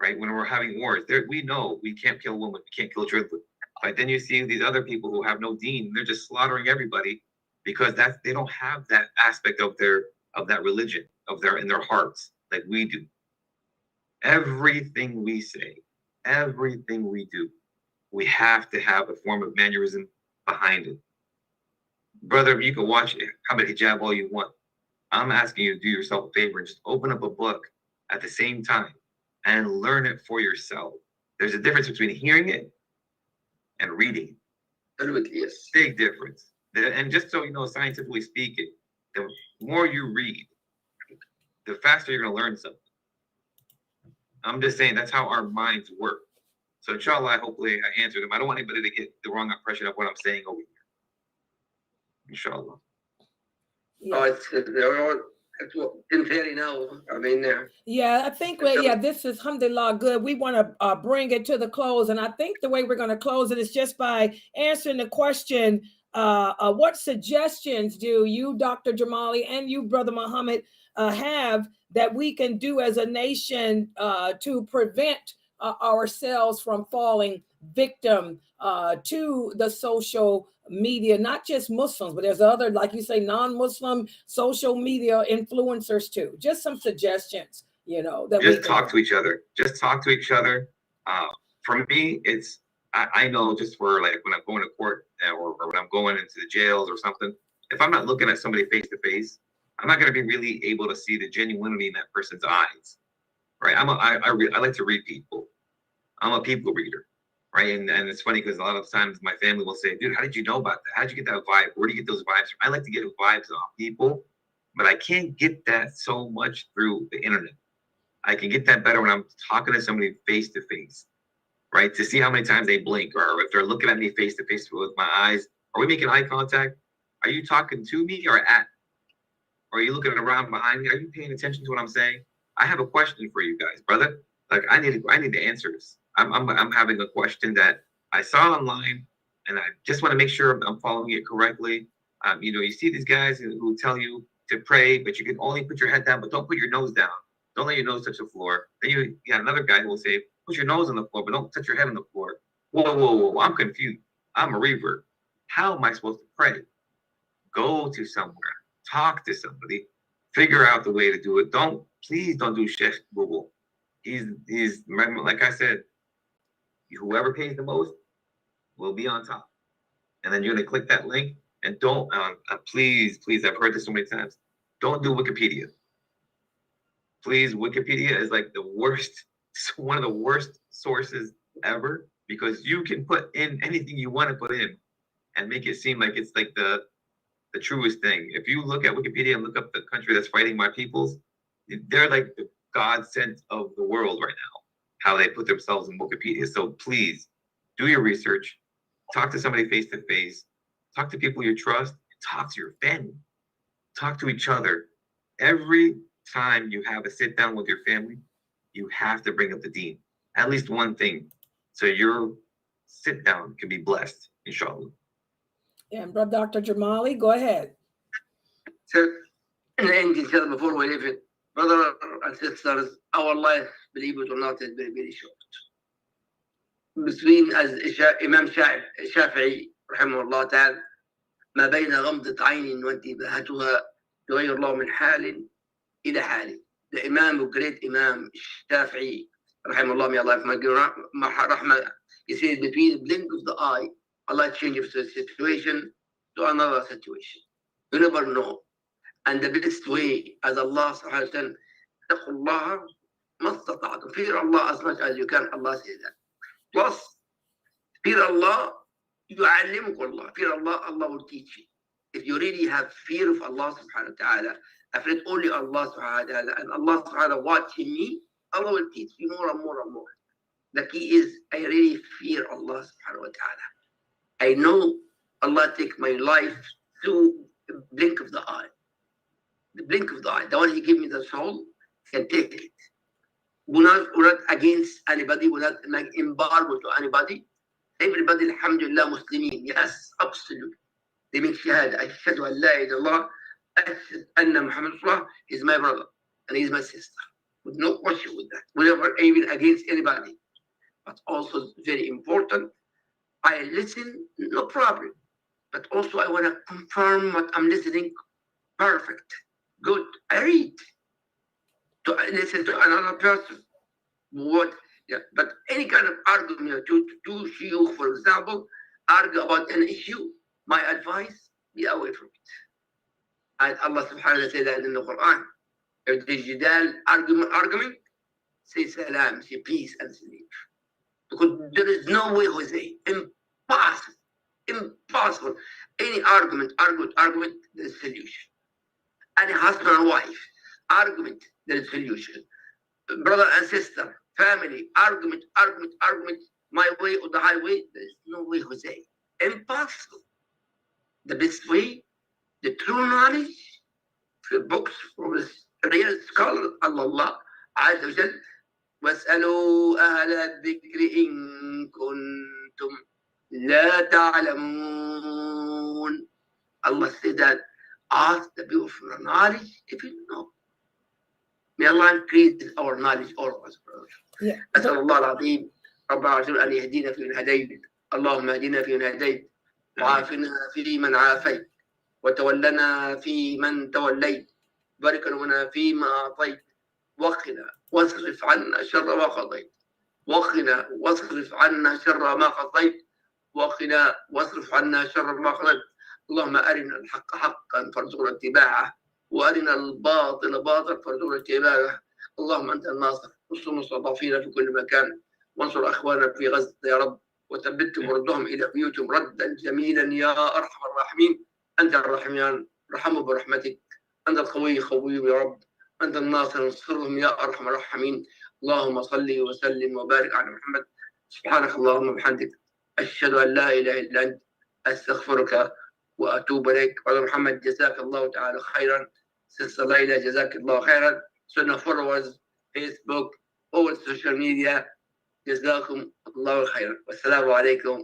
right? When we're having wars, we know we can't kill women, we can't kill children. But then you see these other people who have no deen, they're just slaughtering everybody because they don't have that aspect of that religion in their hearts like we do. Everything we say, everything we do, we have to have a form of mannerism behind it. Brother, you can watch Muhammad Hijab all you want. I'm asking you to do yourself a favor and just open up a book at the same time and learn it for yourself. There's a difference between hearing it and reading. Yes. Big difference. And just so you know, scientifically speaking, the more you read, the faster you're going to learn something. I'm just saying that's how our minds work. So inshallah, hopefully I answered them. I don't want anybody to get the wrong impression of what I'm saying over here. Inshallah. Yeah. Didn't really know. I mean, yeah, I think this is alhamdulillah good. We want to bring it to the close, and I think the way we're going to close it is just by answering the question: what suggestions do you, Dr. Dremali, and you, Brother Muhammad, have that we can do as a nation to prevent ourselves from falling victim to the social media, not just Muslims, but there's other, like you say, non-Muslim social media influencers too. Just some suggestions, that just talk to each other. Just talk to each other. For me, it's I know just for like when I'm going to court or when I'm going into the jails or something, if I'm not looking at somebody face to face, I'm not going to be really able to see the genuinity in that person's eyes, right? I like to read people. I'm a people reader, right? And it's funny because a lot of times my family will say, dude, how did you know about that? How did you get that vibe? Where do you get those vibes from? I like to get vibes off people, but I can't get that so much through the internet. I can get that better when I'm talking to somebody face to face, right? To see how many times they blink, or if they're looking at me face to face with my eyes. Are we making eye contact? Are you talking to me or at? Or are you looking around behind me? Are you paying attention to what I'm saying? I have a question for you guys, brother. Like I need the answers. I'm having a question that I saw online, and I just want to make sure I'm following it correctly. You see these guys who tell you to pray, but you can only put your head down, but don't put your nose down. Don't let your nose touch the floor. Then you got another guy who will say, put your nose on the floor, but don't touch your head on the floor. Whoa, I'm confused. I'm a revert. How am I supposed to pray? Go to somewhere, talk to somebody, figure out the way to do it. Please don't do Sheikh Google. He's like I said, whoever pays the most will be on top. And then you're gonna click that link and don't, please, I've heard this so many times. Don't do Wikipedia. Please, Wikipedia is like the worst, one of the worst sources ever, because you can put in anything you want to put in and make it seem like it's like the truest thing. If you look at Wikipedia and look up the country that's fighting my peoples, they're like the godsend of the world right now, how they put themselves in Wikipedia. So please do your research, talk to somebody face to face, talk to people you trust, talk to your family, talk to each other. Every time you have a sit down with your family, you have to bring up the deen, at least one thing, so your sit down can be blessed, inshallah. And Brother Dr. Dremali, go ahead. So, before we leave it, brothers and sisters, our life, believe it or not, is very, very short. Between, as Imam Shafi'i, rahimahullah ta'ala, ما بين غمضة عين وانتباهتها يغير الله من حال إلى حال. The Imam, great Imam Shafi'i, rahimahullah, may Allah have mercy, he says, between the blink of the eye, Allah changes the situation to another situation. You never know. And the best way, as Allah subhanahu wa ta'ala, اتقوا الله ما استطعتم. Fear Allah as much as you can, Allah says that. Plus, fear Allah, يعلمك الله. Fear Allah, Allah will teach you. If you really have fear of Allah subhanahu wa ta'ala, afraid only Allah subhanahu wa ta'ala, and Allah subhanahu wa ta'ala watching me, Allah will teach you more and more and more. The key is, I really fear Allah subhanahu wa ta'ala. I know Allah take my life through the blink of the eye. The blink of the eye. The one He gave me the soul can take it. We're not against anybody. We're not like embargo to anybody. Everybody, alhamdulillah, Muslimin. Yes, absolutely. They make shahada. Ashhadu an la ilaha illallah. Ashhadu anna Muhammad Rasulullah. He's my brother and he's my sister. With no question with that. We're never even against anybody. But also very important, I listen, no problem. But also I want to confirm what I'm listening. Perfect. Good. I read. To listen to another person. What? Yeah. But any kind of argument, two shuyukh, for example, argue about an issue, my advice, be away from it. And Allah subhanahu wa ta'ala said that in the Quran. If the jidal argument, say salam, say peace and sleep. Because there is no way, Jose. Impossible. Any argument, there is solution. Any husband and wife, argument, there is solution. Brother and sister, family, argument, my way or the highway, there is no way, Jose. Impossible. The best way, the true knowledge, the books from the real scholar, Allah Azza wa Jal, وَاسْأَلُوا أَهْلَ الذِّكْرِ إِن كُنتُمْ لَا تَعْلَمُونَ. Allah said that, ask the people for knowledge if you know. May Allah increase our knowledge, all of us, brothers. Yeah. أسأل الله العظيم رب العالمين أن يهدينا فيمن هديت، اللهم اهدنا فيمن هديت، وعافنا فيمن عافيت، وتولنا فيمن توليت، بارك لنا فيما أعطيت، وقنا واصرف عنا شر ما قضيت، وقنا واصرف عنا شر ما قضيت، وقنا واصرف عنا شر ما قضيت. اللهم أرنا الحق حقا فارزقنا اتباعه، وأرنا الباطل باطلا فارزقنا اجتنابه. اللهم أنت الناصر، انصر المستضعفين في كل مكان، وانصر أخواننا في غزة يا رب، وثبتهم وردهم إلى بيوتهم ردا جميلا يا أرحم الراحمين. أنت الرحمن، ارحمهم برحمتك، أنت القوي خويهم يا رب، أنت الناصر انصرهم يا أرحم الراحمين. اللهم صل وسلم وبارك على محمد. سبحانك اللهم وبحمدك، أشهد أن لا إله إلا أنت، أستغفرك وأتوب إليك. وعلى محمد جزاك الله تعالى خيرا. سيستر ليلى جزاك الله خيرا. Sunnah followers, Facebook, all social media, جزاكم الله خيرا. والسلام عليكم